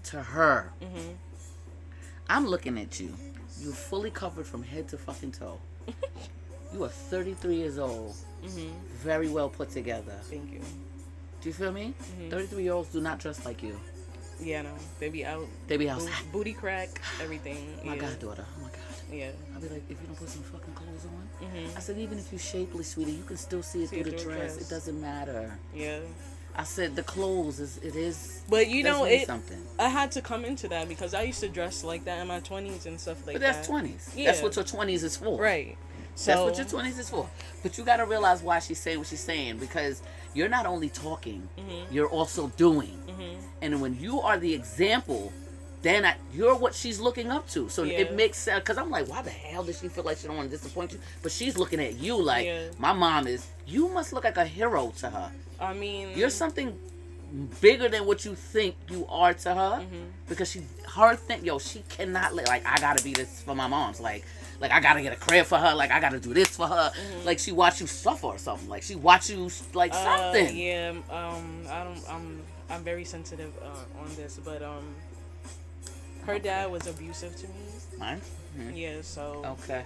to her. I'm looking at you. You're fully covered from head to fucking toe. You are 33 years old. Very well put together. Thank you. Do you feel me? 33-year-olds do not dress like you. Yeah, no, they be out. They be outside. Booty crack, everything. Oh my yeah. God, daughter. Oh my God. Yeah. I'll be like, if you don't put some fucking clothes on. I said, even if you're shapely, sweetie, you can still see it through the dress. It doesn't matter. Yeah. I said the clothes it is. But does mean something. I had to come into that because I used to dress like that in my 20s and stuff like that. But that's 20s. Yeah. That's what your 20s is for. Right. So That's what your 20s is for. But you got to realize why she's saying what she's saying, because you're not only talking, you're also doing. And when you are the example, then you're what she's looking up to. So Yeah. it makes sense. Because I'm like, why the hell does she feel like she don't want to disappoint you? But she's looking at you like, Yeah. my mom is, you must look like a hero to her. I mean, You're something bigger than what you think you are to her, because she cannot let, like, I gotta be this for my mom's, like I gotta get a crib for her, like I gotta do this for her, like she watch you suffer or something, like she watch you like something. Yeah, I'm very sensitive on this, but her dad was abusive to me. Mine? Yeah, so Okay.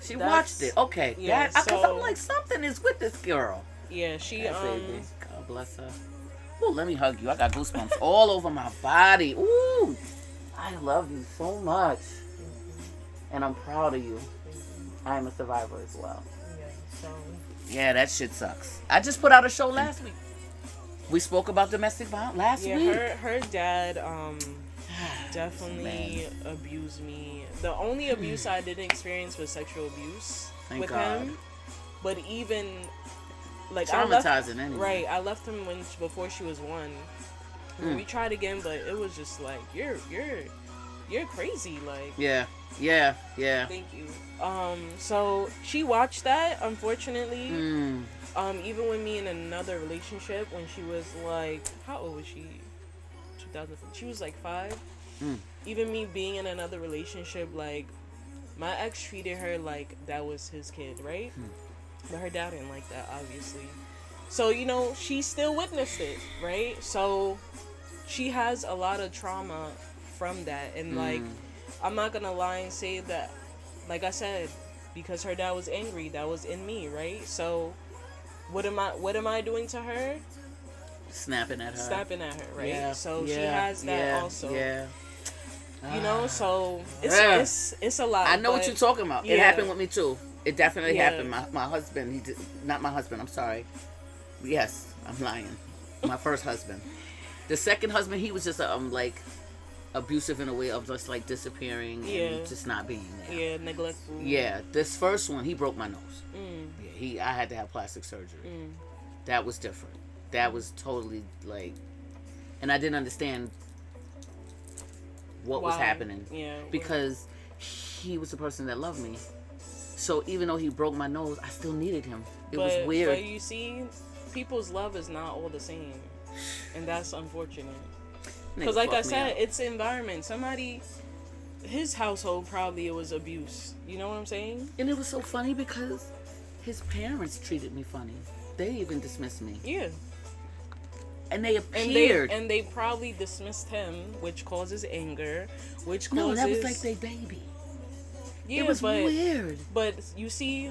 She That's- watched it. Okay. yeah, Because so- I'm like, something is with this girl. yeah, she That baby. God bless her. Ooh, let me hug you. I got goosebumps all over my body. Ooh, I love you so much. And I'm proud of you. I am a survivor as well. yeah, so Yeah, that shit sucks. I just put out a show last week. We spoke about domestic violence last yeah, week. her dad definitely abused me. The only abuse I didn't experience was sexual abuse Thank with God. him. But even like I left, Traumatizing anyway. right, I left him before she was 1. We tried again, but it was just like you're crazy, like. Yeah. Thank you. So she watched that, unfortunately. Mm. Even with me in another relationship when she was like, how old was she? 2000. She was like 5. Even me being in another relationship, like my ex treated her like that was his kid, right? But her dad didn't like that, obviously. So she still witnessed it, right? So she has a lot of trauma from that, and like I'm not gonna lie and say that, like I said, because her dad was angry, that was in me, right? So what am I doing to her? Snapping at her. Snapping at her, right? Yeah, So she yeah, has that yeah, also. Yeah. So Yeah. it's a lot. I know what but- you're talking about. It yeah. happened with me too. It definitely Yeah. happened. My husband, he did not my husband. I'm sorry. Yes, I'm lying. My first husband. The second husband, he was just like abusive in a way of just like disappearing Yeah. and just not being there. Yeah, neglectful. Yeah, this first one, he broke my nose. Yeah, I had to have plastic surgery. That was different. That was totally like, and I didn't understand what was Why? happening. Yeah. Because he was the person that loved me. So even though he broke my nose, I still needed him. It was weird. But you see, people's love is not all the same, and that's unfortunate. Because Nigga like I fucked me said, up. it's the environment. His household probably it was abuse. You know what I'm saying? And it was so funny because his parents treated me funny. They even dismissed me. Yeah. And they And appeared. they probably dismissed him, which causes anger, which no, causes that was like their baby. yeah, It was but weird. but you see,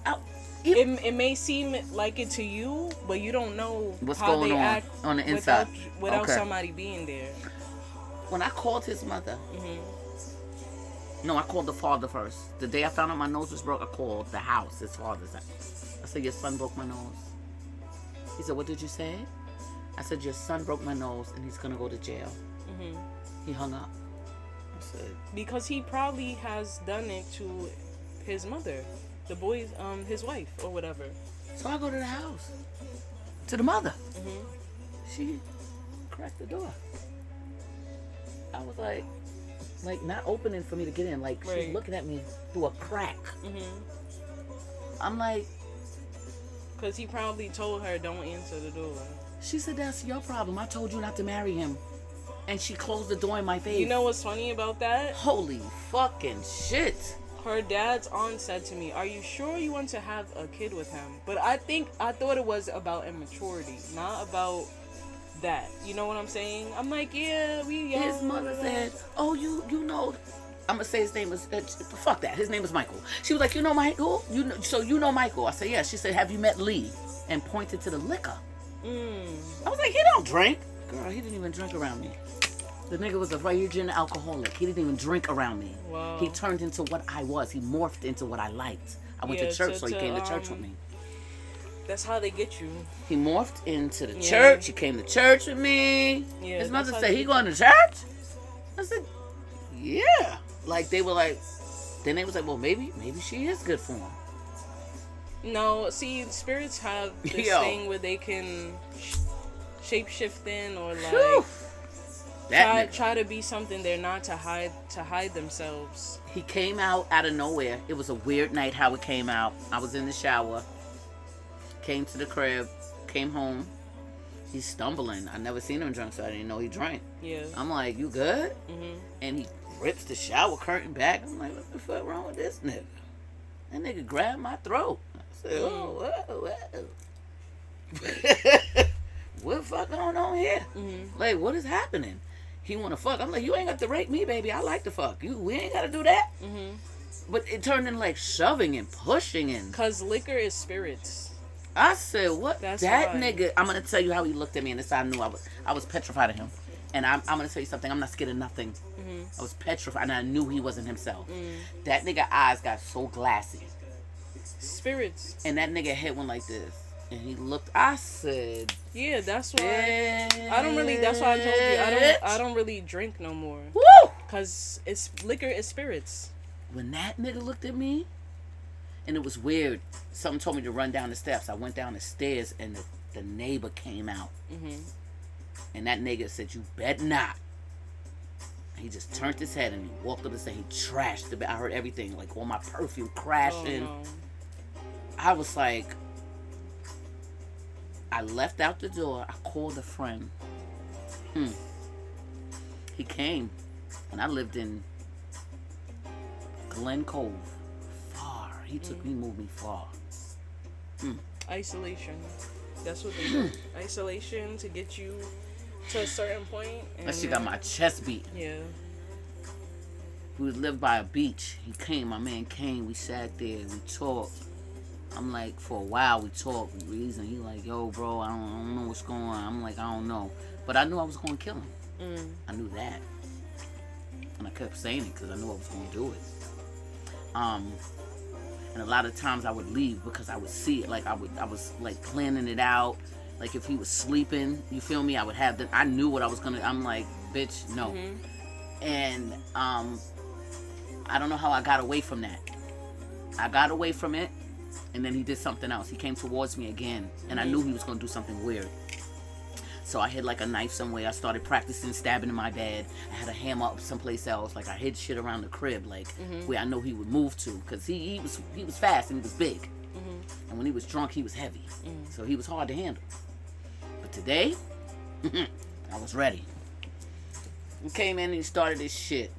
I- it may seem like it to you, but you don't know What's how going they on act on the inside. without Okay. somebody being there. When I called his mother, no, I called the father first. The day I found out my nose was broke, I called the house, his father's house. I said, your son broke my nose. He said, what did you say? I said, your son broke my nose and he's gonna go to jail. He hung up. I said, Because he probably has done it to his mother, the boy's his wife or whatever. so I go to the house, to the mother. She cracked the door. I was like not opening for me to get in. Like Right. she's looking at me through a crack. I'm like, Because he probably told her, don't answer the door. she said, that's your problem. I told you not to marry him. And she closed the door in my face. You know what's funny about that? Holy fucking shit. Her dad's aunt said to me, are you sure you want to have a kid with him? But I thought it was about immaturity, not about that. You know what I'm saying? I'm like, yeah, we young. His mother said, oh, you know, I'm going to say his name was, fuck that. His name was Michael. She was like, you know Michael? So you know Michael. I said, yeah. She said, have you met Lee? And pointed to the liquor. I was like, he don't drink. Girl, he didn't even drink around me. The nigga was a virgin alcoholic. He didn't even drink around me. Wow. He turned into what I was. He morphed into what I liked. I went Yeah, to church, to- so he to, came to church with me. That's how they get you. He morphed into the Yeah. church. He came to church with me. Yeah, His mother that's how said, they he get going to church? I said, yeah. Like, they were like, Then they was like, well, maybe she is good for him. No, see, spirits have this Yo. thing where they can shape shift in or like Whew. That nigga. try to be something they're not to hide themselves. He came out of nowhere. It was a weird night how it came out. I was in the shower. Came to the crib. Came home. He's stumbling. I never seen him drunk, so I didn't know he drank. Yeah. I'm like, you good? Mhm. And he rips the shower curtain back. I'm like, what the fuck wrong with this nigga? That nigga grabbed my throat. I said, oh, whoa. What the fuck going on here? Mhm. Like, what is happening? He want to fuck. I'm like, you ain't got to rape me, baby. I like to fuck. We ain't got to do that. Mhm. But it turned into like shoving and pushing and Cause liquor is spirits. I said, what? That's That why. nigga, I'm going to tell you how he looked at me, and this I knew I was petrified of him. And I'm going to tell you something. I'm not scared of nothing. Mhm. I was petrified, and I knew he wasn't himself. Mm. That nigga eyes got so glassy. Spirits. And that nigga head went like this. And he looked, I said, Yeah, that's why. bitch. I don't really. That's why I told you I don't really drink no more. Woo! Cause it's liquor is spirits. When that nigga looked at me, and it was weird. Something told me to run down the steps. I went down the stairs, and the neighbor came out. Mhm. And that nigga said, you bet not. He just turned his head and he walked up and said he trashed the bed. I heard everything, like all my perfume Oh crashing. no. I was like, I left out the door. I called a friend. He came, and I lived in Glen Cove. Far. He took me, moved me far. Isolation. That's what they do. Isolation to get you to a certain point. And That shit got my chest beat. Yeah. We lived by a beach. He came, my man came. We sat there, we talked. I'm like, for a while we talked, we reasoned. He like, yo, bro, I don't know what's going on. I'm like, I don't know. But I knew I was going to kill him. I knew that. And I kept saying it because I knew I was going to do it. And a lot of times I would leave because I would see it. Like, I was like planning it out. Like, if he was sleeping, you feel me? I would have I knew what I was going to, I'm like, bitch, no. And, I don't know how I got away from that. I got away from it, and then he did something else. He came towards me again, and I knew he was going to do something weird. So I hid like a knife somewhere. I started practicing stabbing in my bed. I had a hammer up someplace else. Like, I hid shit around the crib, like where I know he would move to, because he was fast and he was big. And when he was drunk, he was heavy. So he was hard to handle. But today, I was ready. He came in and he started his shit.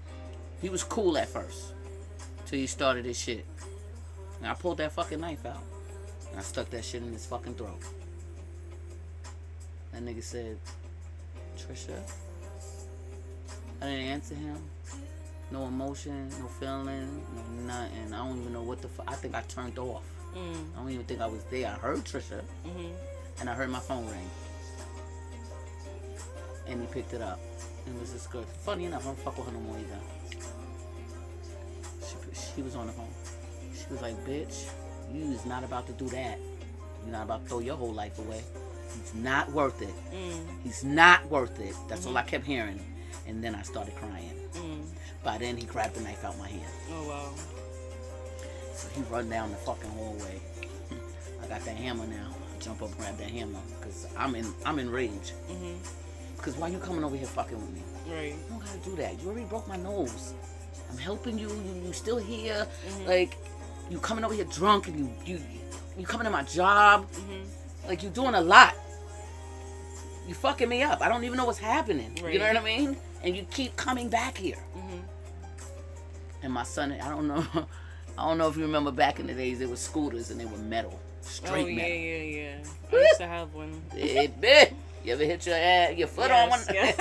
He was cool at first, till he started his shit. And I pulled that fucking knife out, and I stuck that shit in his fucking throat. That nigga said, Trisha. I didn't answer him. No emotion, no feeling, no nothing. I don't even know what the fuck. I think I turned off. I don't even think I was there. I heard Trisha, and I heard my phone ring. And he picked it up. And it was this girl. Funny enough, I don't fuck with her no more either. She was on the phone. She was like, bitch, you is not about to do that. You're not about to throw your whole life away. He's not worth it. He's not worth it. That's all I kept hearing. And then I started crying. By then, he grabbed the knife out my hand. Oh wow. So he run down the fucking hallway. I got that hammer now. I jump up and grab that hammer. Because I'm in rage. Because why you coming over here fucking with me? Right. You don't gotta do that. You already broke my nose. I'm helping you. You still here. Like, you coming over here drunk and you coming to my job. Like, you doing a lot. You fucking me up. I don't even know what's happening. Right. You know what I mean? And you keep coming back here. And my son, I don't know if you remember back in the days, there were scooters and they were metal. Straight metal. Yeah. I used to have one. Baby, you ever hit your foot on one? Yeah.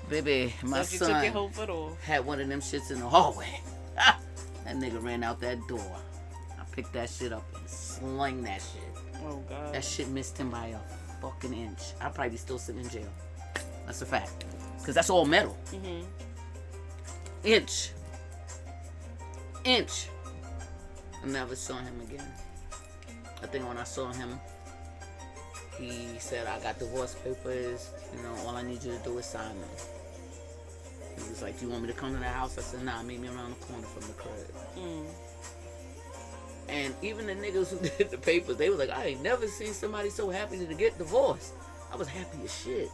Baby, my So you took your son whole foot off. had one of them shits in the hallway. That nigga ran out that door. I picked that shit up and sling that shit. Oh god. That shit missed him by a fucking inch. I'll probably be still sitting in jail. That's a fact. Because that's all metal. Inch. I never saw him again. I think when I saw him, he said, I got divorce papers. You know, all I need you to do is sign them. He was like, "Do you want me to come to the house?" I said, "Nah, meet me around the corner from the crib." And even the niggas who did the papers, they was like, "I ain't never seen somebody so happy to get divorced." I was happy as shit.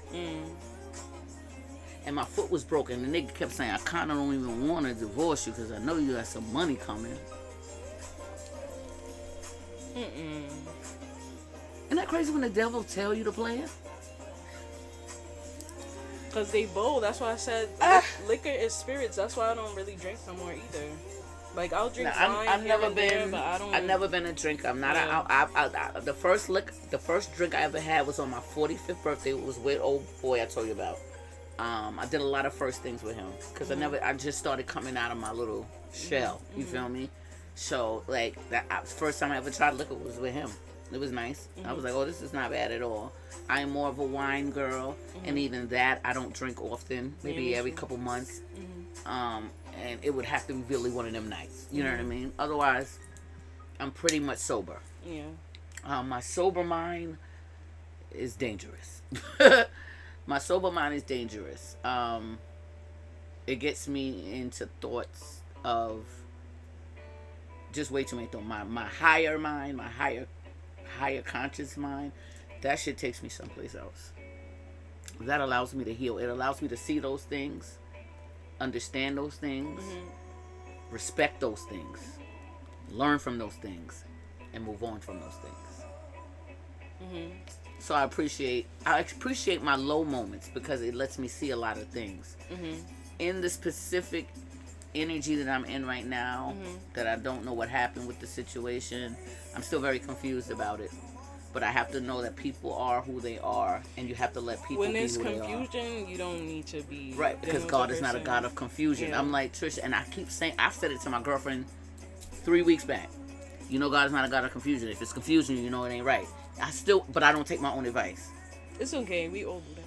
And my foot was broken. The nigga kept saying, "I kind of don't even want to divorce you because I know you got some money coming." Isn't that crazy when the devil tell you to plan? Because they bold. That's why I said liquor is spirits. That's why I don't really drink no more either. Like, I'll drink wine I've here never and there, been. but I don't. I've never been a drinker. I'm not. The first drink I ever had was on my 45th birthday. It was with old boy I told you about. I did a lot of first things with him because I just started coming out of my little shell. You feel me? So like that first time I ever tried liquor was with him. It was nice. I was like, oh, this is not bad at all. I'm more of a wine girl, and even that I don't drink often. Maybe every couple months. And it would have to be really one of them nights. You know what I mean? Otherwise, I'm pretty much sober. Yeah. My sober mind is dangerous. My sober mind is dangerous. It gets me into thoughts of just way too many thoughts. My higher mind, my higher conscious mind, that shit takes me someplace else. That allows me to heal. It allows me to see those things, understand those things, respect those things, learn from those things, and move on from those things. So I appreciate my low moments because it lets me see a lot of things. In the specific energy that I'm in right now, that I don't know what happened with the situation, I'm still very confused about it. But I have to know that people are who they are, and you have to let people when be there's who they are. confusion, you don't need to be Right, because God is not a God of confusion. Yeah. I'm like, Trisha, and I keep saying, I've said it to my girlfriend 3 weeks back. You know God is not a God of confusion. If it's confusion, you know it ain't right. But I don't take my own advice. It's okay. We all do that.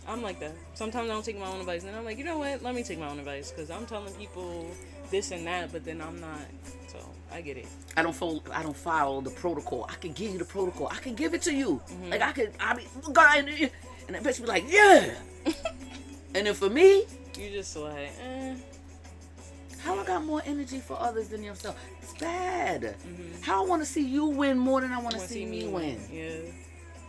I'm like that. Sometimes I don't take my own advice, and then I'm like, you know what? Let me take my own advice, because I'm telling people this and that, but then I'm not. So I get it. I don't follow the protocol. I can give you the protocol. I can give it to you. Like I be God, and that bitch be like, yeah. And then for me, You just like, how I got more energy for others than yourself? It's bad. How I want to see you win more than I want to see me win. Yeah.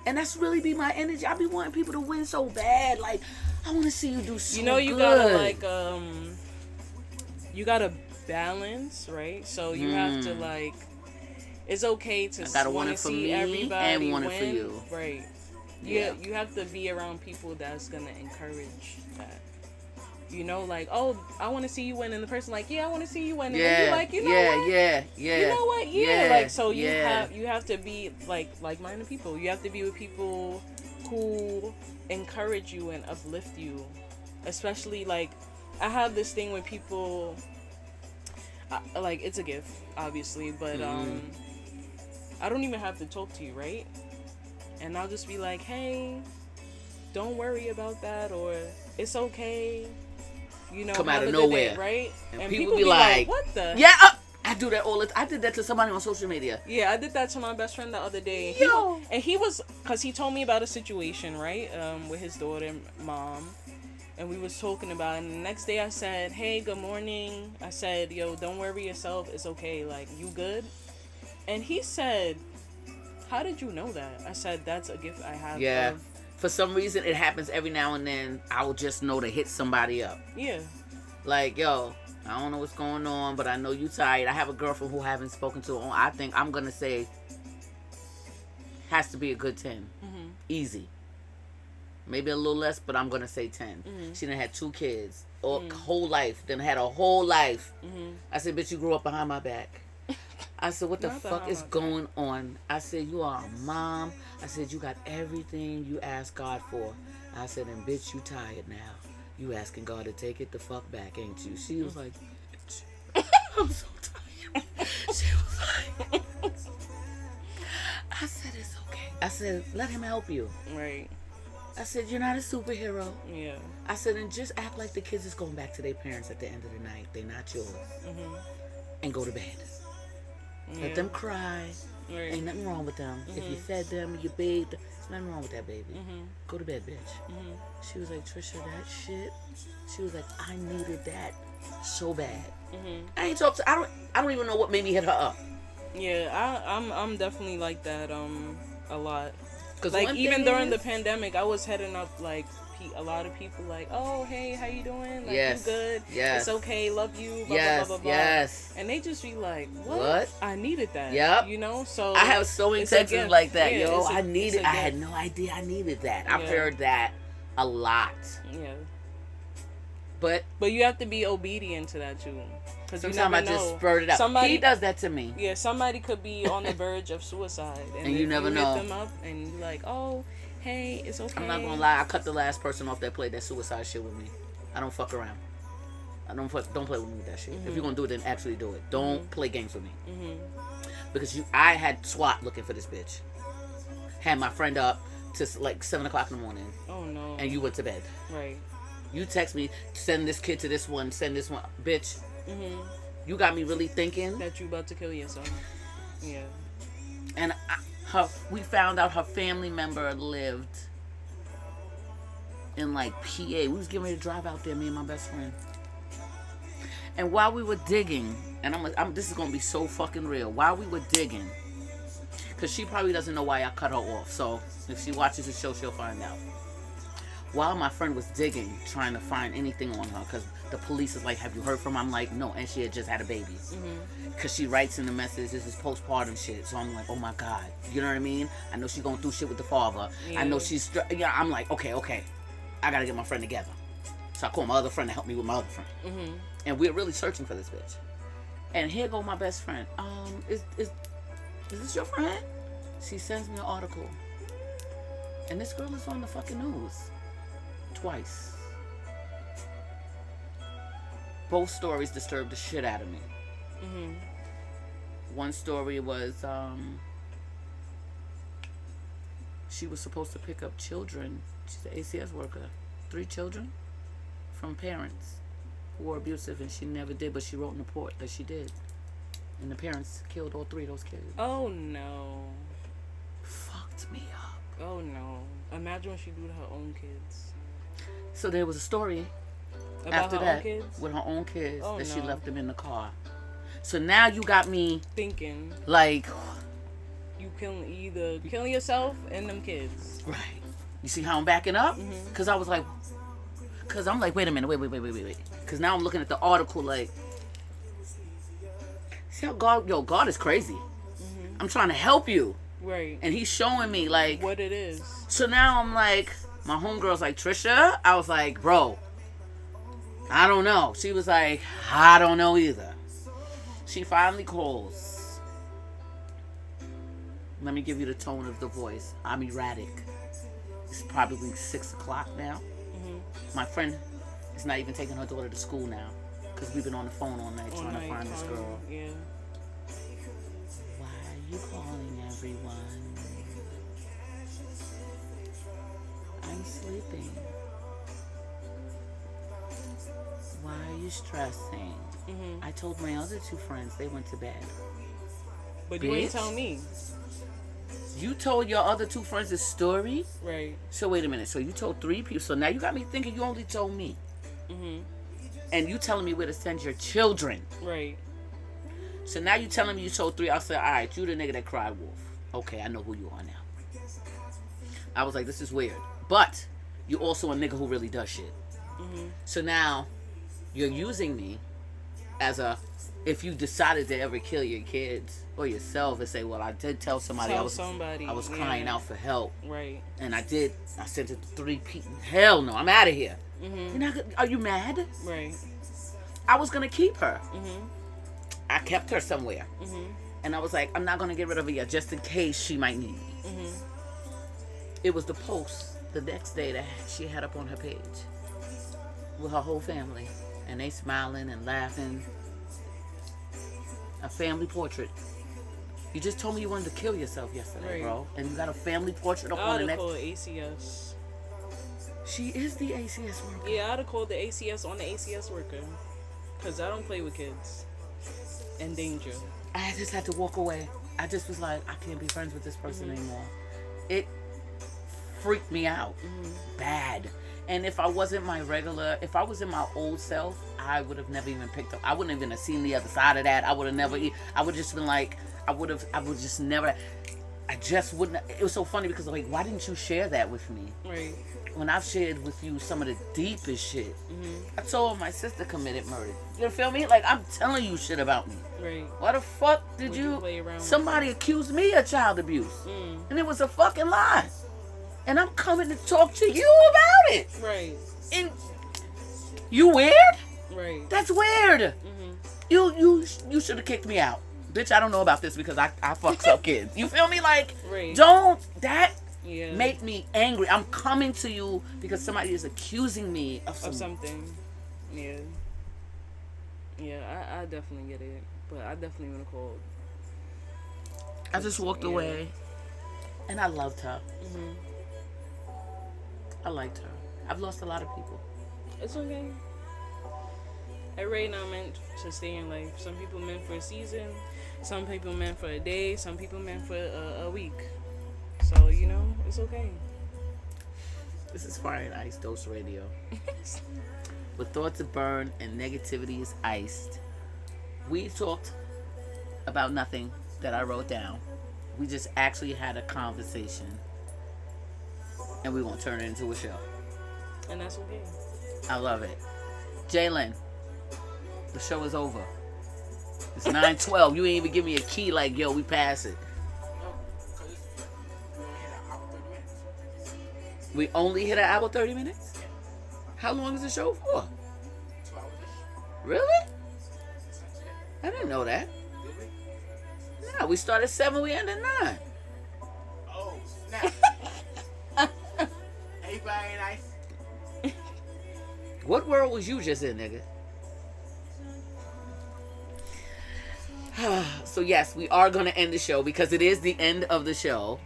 And that's really be my energy. I be wanting people to win so bad. Like, I want to see you do so You know, you good. gotta you gotta balance, right? So you have to it's okay to gotta want want it to for see me everybody and want it win, for you. right? Yeah. You have to be around people that's gonna encourage that. You know, like, oh, I want to see you win, and the person like, yeah, I want to see you win, and then you're like, you know what? Yeah. You know what? Yeah. Like, so you have to be like-minded people. You have to be with people who encourage you and uplift you. Especially like, I have this thing with people. Like, it's a gift, obviously, but I don't even have to talk to you, right? And I'll just be like, hey, don't worry about that, or it's okay. You know, Come out of have a good nowhere, day, right? And people be like, what the? Yeah, I do that all the time. I did that to somebody on social media. Yeah, I did that to my best friend the other day. He was, because he told me about a situation, right? With his daughter and mom. And we was talking about it. And the next day I said, hey, good morning. I said, yo, don't worry yourself. It's okay. Like, you good? And he said, how did you know that? I said, that's a gift I have. Yeah. For some reason, it happens every now and then. I'll just know to hit somebody up. Yeah. Like, yo, I don't know what's going on, but I know you tired. I have a girlfriend who I haven't spoken to. I think I'm going to say has to be a good 10. Easy. Maybe a little less, but I'm going to say 10. She done had 2 kids. Whole life. Then had a whole life. I said, bitch, you grew up behind my back. I said, what the fuck is going on? I said, you are a mom. I said, you got everything you asked God for. I said, and bitch, you tired now. You asking God to take it the fuck back, ain't you? She was like, bitch, I'm so tired. She was like, I said, it's okay. I said, let him help you. Right. I said, you're not a superhero. Yeah. I said, and just act like the kids is going back to their parents at the end of the night. They're not yours. And go to bed. Let them cry. Right. Ain't nothing wrong with them. If you fed them, you bathed, there's nothing wrong with that, baby. Go to bed, bitch. She was like, Trisha, that shit. She was like, I needed that so bad. I ain't talked to. I don't even know what made me hit her up. Yeah, I'm definitely like that a lot. Cause Like one even thing during the is- pandemic, I was heading up like a lot of people like, oh hey, how you doing? Like Yes. you good? Yes. It's okay, love you. Blah, Yes, blah, blah, blah, blah. yes. And they just be like, What? I needed that. Yep. You know, so I have so many it's a texts gift. like that, Yeah, yo. it's a- I it's needed. a I had gift. no idea I needed that. I've Yeah. heard that a lot, Yeah. but But you have to be obedient to that too, because you sometimes never I know. just spurred it out. Somebody He does that to me. Yeah, somebody could be on the verge of suicide, And you if never hit know. them up, and you're like, oh, hey, it's okay. I'm not gonna lie. I cut the last person off that played that suicide shit with me. I don't fuck around. Don't play with me with that shit. If you're gonna do it, then actually do it. Don't play games with me. Because I had SWAT looking for this bitch. Had my friend up to like 7:00 in the morning, Oh no. and you went to bed. Right. You text me, send this kid to this one, send this one, bitch. You got me really thinking. That you about to kill yourself. Yeah. And we found out her family member lived in like PA. We was getting ready to drive out there, me and my best friend. And while we were digging, and this is gonna be so fucking real. While we were digging, because she probably doesn't know why I cut her off. So if she watches the show, she'll find out. While my friend was digging, trying to find anything on her, because the police is like, have you heard from her? I'm like, no. And she had just had a baby. Because she writes in the message, this is postpartum shit. So I'm like, oh my God. You know what I mean? I know she's going through shit with the father. I know she's, I'm like, okay. I got to get my friend together. So I call my other friend to help me with my other friend. And we're really searching for this bitch. And here go my best friend. Is this your friend? She sends me an article. And this girl is on the fucking news. Twice. Both stories disturbed the shit out of me. One story was she was supposed to pick up children. She's an ACS worker. 3 children from parents who were abusive, and she never did, but she wrote in the report that she did. And the parents killed all 3 of those kids. Oh no. Fucked me up. Oh no. Imagine what she do to her own kids. So there was a story About after her that own kids? with her own kids Oh, that she no. left them in the car. So now you got me Thinking like, you can either kill yourself and them kids. right. You see how I'm backing up? Because I was like, because I'm like, wait a minute, wait. Because now I'm looking at the article like, see how God is crazy. I'm trying to help you. Right. And he's showing me like, What it is. so now I'm like, my homegirl's like, Trisha? I was like, bro, I don't know. She was like, I don't know either. She finally calls. Let me give you the tone of the voice. I'm erratic. It's probably 6 o'clock now. My friend is not even taking her daughter to school now because we've been on the phone all night trying to find this girl. Yeah. Why are you calling everyone? I'm sleeping. Why are you stressing? I told my other 2 friends they went to bed. But you ain't Bitch. tell me. You told your other 2 friends this story? Right. So wait a minute. So you told 3 people. So now you got me thinking you only told me. And you telling me where to send your children. Right. So now you telling me you told 3. I said, all right, you the nigga that cried wolf. Okay, I know who you are now. I was like, this is weird. But you also a nigga who really does shit. So now you're using me as a, if you decided to ever kill your kids or yourself and say, well, I did tell somebody Tell I was somebody, crying yeah. out for help. Right. And I sent it to 3 people. Hell no, I'm out of here. You're not gonna, are you mad? Right. I was going to keep her. I kept her somewhere. And I was like, I'm not going to get rid of her yet, just in case she might need me. It was the post the next day that she had up on her page with her whole family. And they smiling and laughing. A family portrait. You just told me you wanted to kill yourself yesterday, Right. bro. And you got a family portrait up on the I'd have next. called ACS. She is the ACS worker. Yeah, I'd have called the ACS on the ACS worker. Because I don't play with kids. In danger. I just had to walk away. I just was like, I can't be friends with this person anymore. It freaked me out bad. And if I was in my old self, I would have never even picked up. I wouldn't even have seen the other side of that. I would have never. I would just been like, I would just never. I just wouldn't. It was so funny because like, why didn't you share that with me? Right. When I've shared with you some of the deepest shit. I told her my sister committed murder. You feel me? Like, I'm telling you shit about me. Right. Why the fuck did Would you play around with somebody accused me of child abuse? And it was a fucking lie. And I'm coming to talk to you about it. Right. And you weird? Right. That's weird. You should have kicked me out. Bitch, I don't know about this because I fucks up kids. You feel me? Like, Right. don't that Yeah. make me angry. I'm coming to you because somebody is accusing me of Of something. Yeah. Yeah, I definitely get it. But I definitely would have called. I just walked Yeah. away. And I loved her. I liked her. I've lost a lot of people. It's okay. Everybody not meant to stay in life. Some people meant for a season. Some people meant for a day. Some people meant for a week. So, you know, it's okay. This is Fire and Ice Dose Radio. With thoughts of burn and negativity is iced. We talked about nothing that I wrote down. We just actually had a conversation. And we won't turn it into a show. And that's okay. I love it. Jalen, the show is over. It's 9:12. You ain't even give me a key like, yo, we pass it. We only hit an hour 30 minutes? How long is the show for? 2 hours. Really? I didn't know that. No, we started at 7, we ended at 9. Oh, snap. Everybody nice. What world was you just in, nigga? So yes, we are going to end the show because it is the end of the show.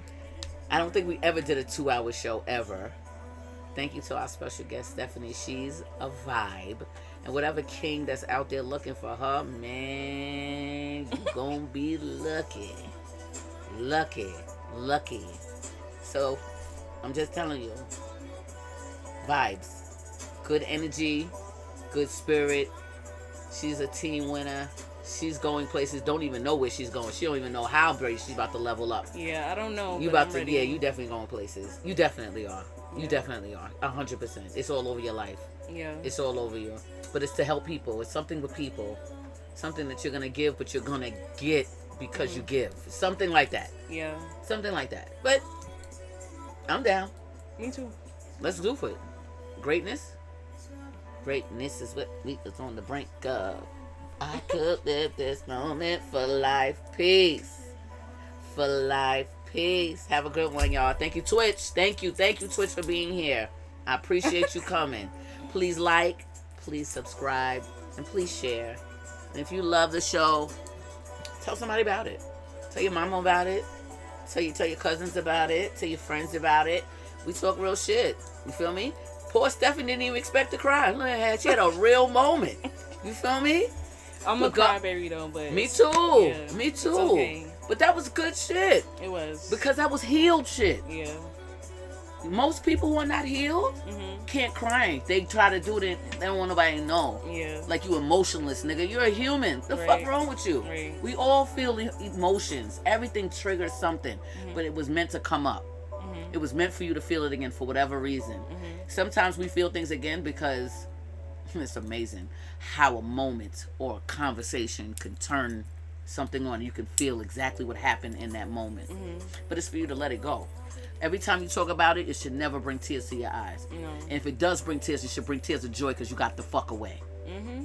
I don't think we ever did a 2-hour show ever. Thank you to our special guest, Stephanie. She's a vibe. And whatever king that's out there looking for her, man, you gonna be lucky. Lucky. So, I'm just telling you. Vibes. Good energy. Good spirit. She's a team winner. She's going places. Don't even know where she's going. She don't even know how great she's about to level up. Yeah, I don't know. You but about I'm to, ready. yeah, you definitely going places. You definitely are. You Yeah. definitely are. 100%. It's all over your life. Yeah. It's all over you. But it's to help people. It's something with people. Something that you're going to give, but you're going to get because you give. Something like that. Yeah. Something like that. But I'm down. Me too. Let's do it. Greatness. Greatness is what we was on the brink of. I could live this moment for life. Peace. For life. Peace. Have a good one, y'all. Thank you, Twitch. Thank you, Twitch, for being here. I appreciate you coming. Please like, please subscribe, and please share. And if you love the show, tell somebody about it. Tell your mama about it. Tell your cousins about it. Tell your friends about it. We talk real shit. You feel me? Poor Stephanie didn't even expect to cry. Look at her. She had a real moment. You feel me? I'm a But God- crybaby though, but Me too. Yeah, Me it's too. okay. But that was good shit. It was Because that was healed shit. yeah. Most people who are not healed can't cry. They try to do it. They don't want nobody to know. Yeah. Like you emotionless, nigga. You're a human. The fuck Right. wrong with you? Right. We all feel emotions. Everything triggers something. But it was meant to come up. It was meant for you to feel it again for whatever reason. Sometimes we feel things again because it's amazing how a moment or a conversation can turn something on. You can feel exactly what happened in that moment. But it's for you to let it go. Every time you talk about it, it should never bring tears to your eyes. No. And if it does bring tears, it should bring tears of joy because you got the fuck away.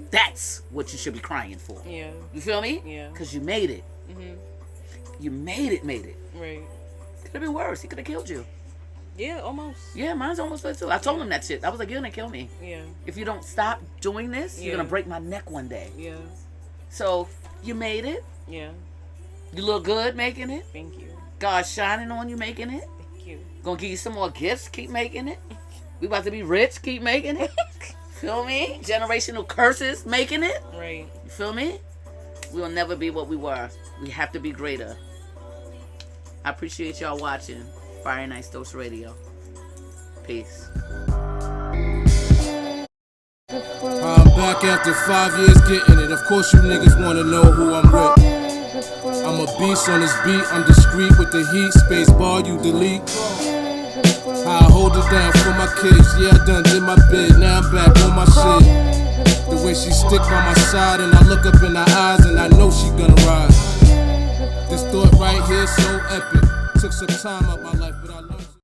That's what you should be crying for. Yeah. You feel me? Yeah. Because you made it. You made it. Right. Could have been worse. He could have killed you. Yeah. Almost. Yeah, mine's almost like too. I told him that shit. I was like, you're going to kill me. Yeah. If you don't stop doing this, you're Yeah. going to break my neck one day. Yeah. So, you made it. Yeah. You look good making it. Thank you. God's shining on you making it. Thank you. Gonna give you some more gifts. Keep making it. We about to be rich. Keep making it. Feel me? Generational curses making it. Right. You feel me? We'll never be what we were. We have to be greater. I appreciate y'all watching Fire Night Dose Radio. Peace. I'm back after 5 years getting it. Of course you niggas wanna know who I'm with. I'm a beast on this beat, I'm discreet with the heat. Space bar, you delete. I hold it down for my kids. Yeah, I done did my bid, now I'm back on my shit. The way she stick by my side and I look up in her eyes and I know she gonna rise. This thought right here so epic. Took some time out my life, but I learned.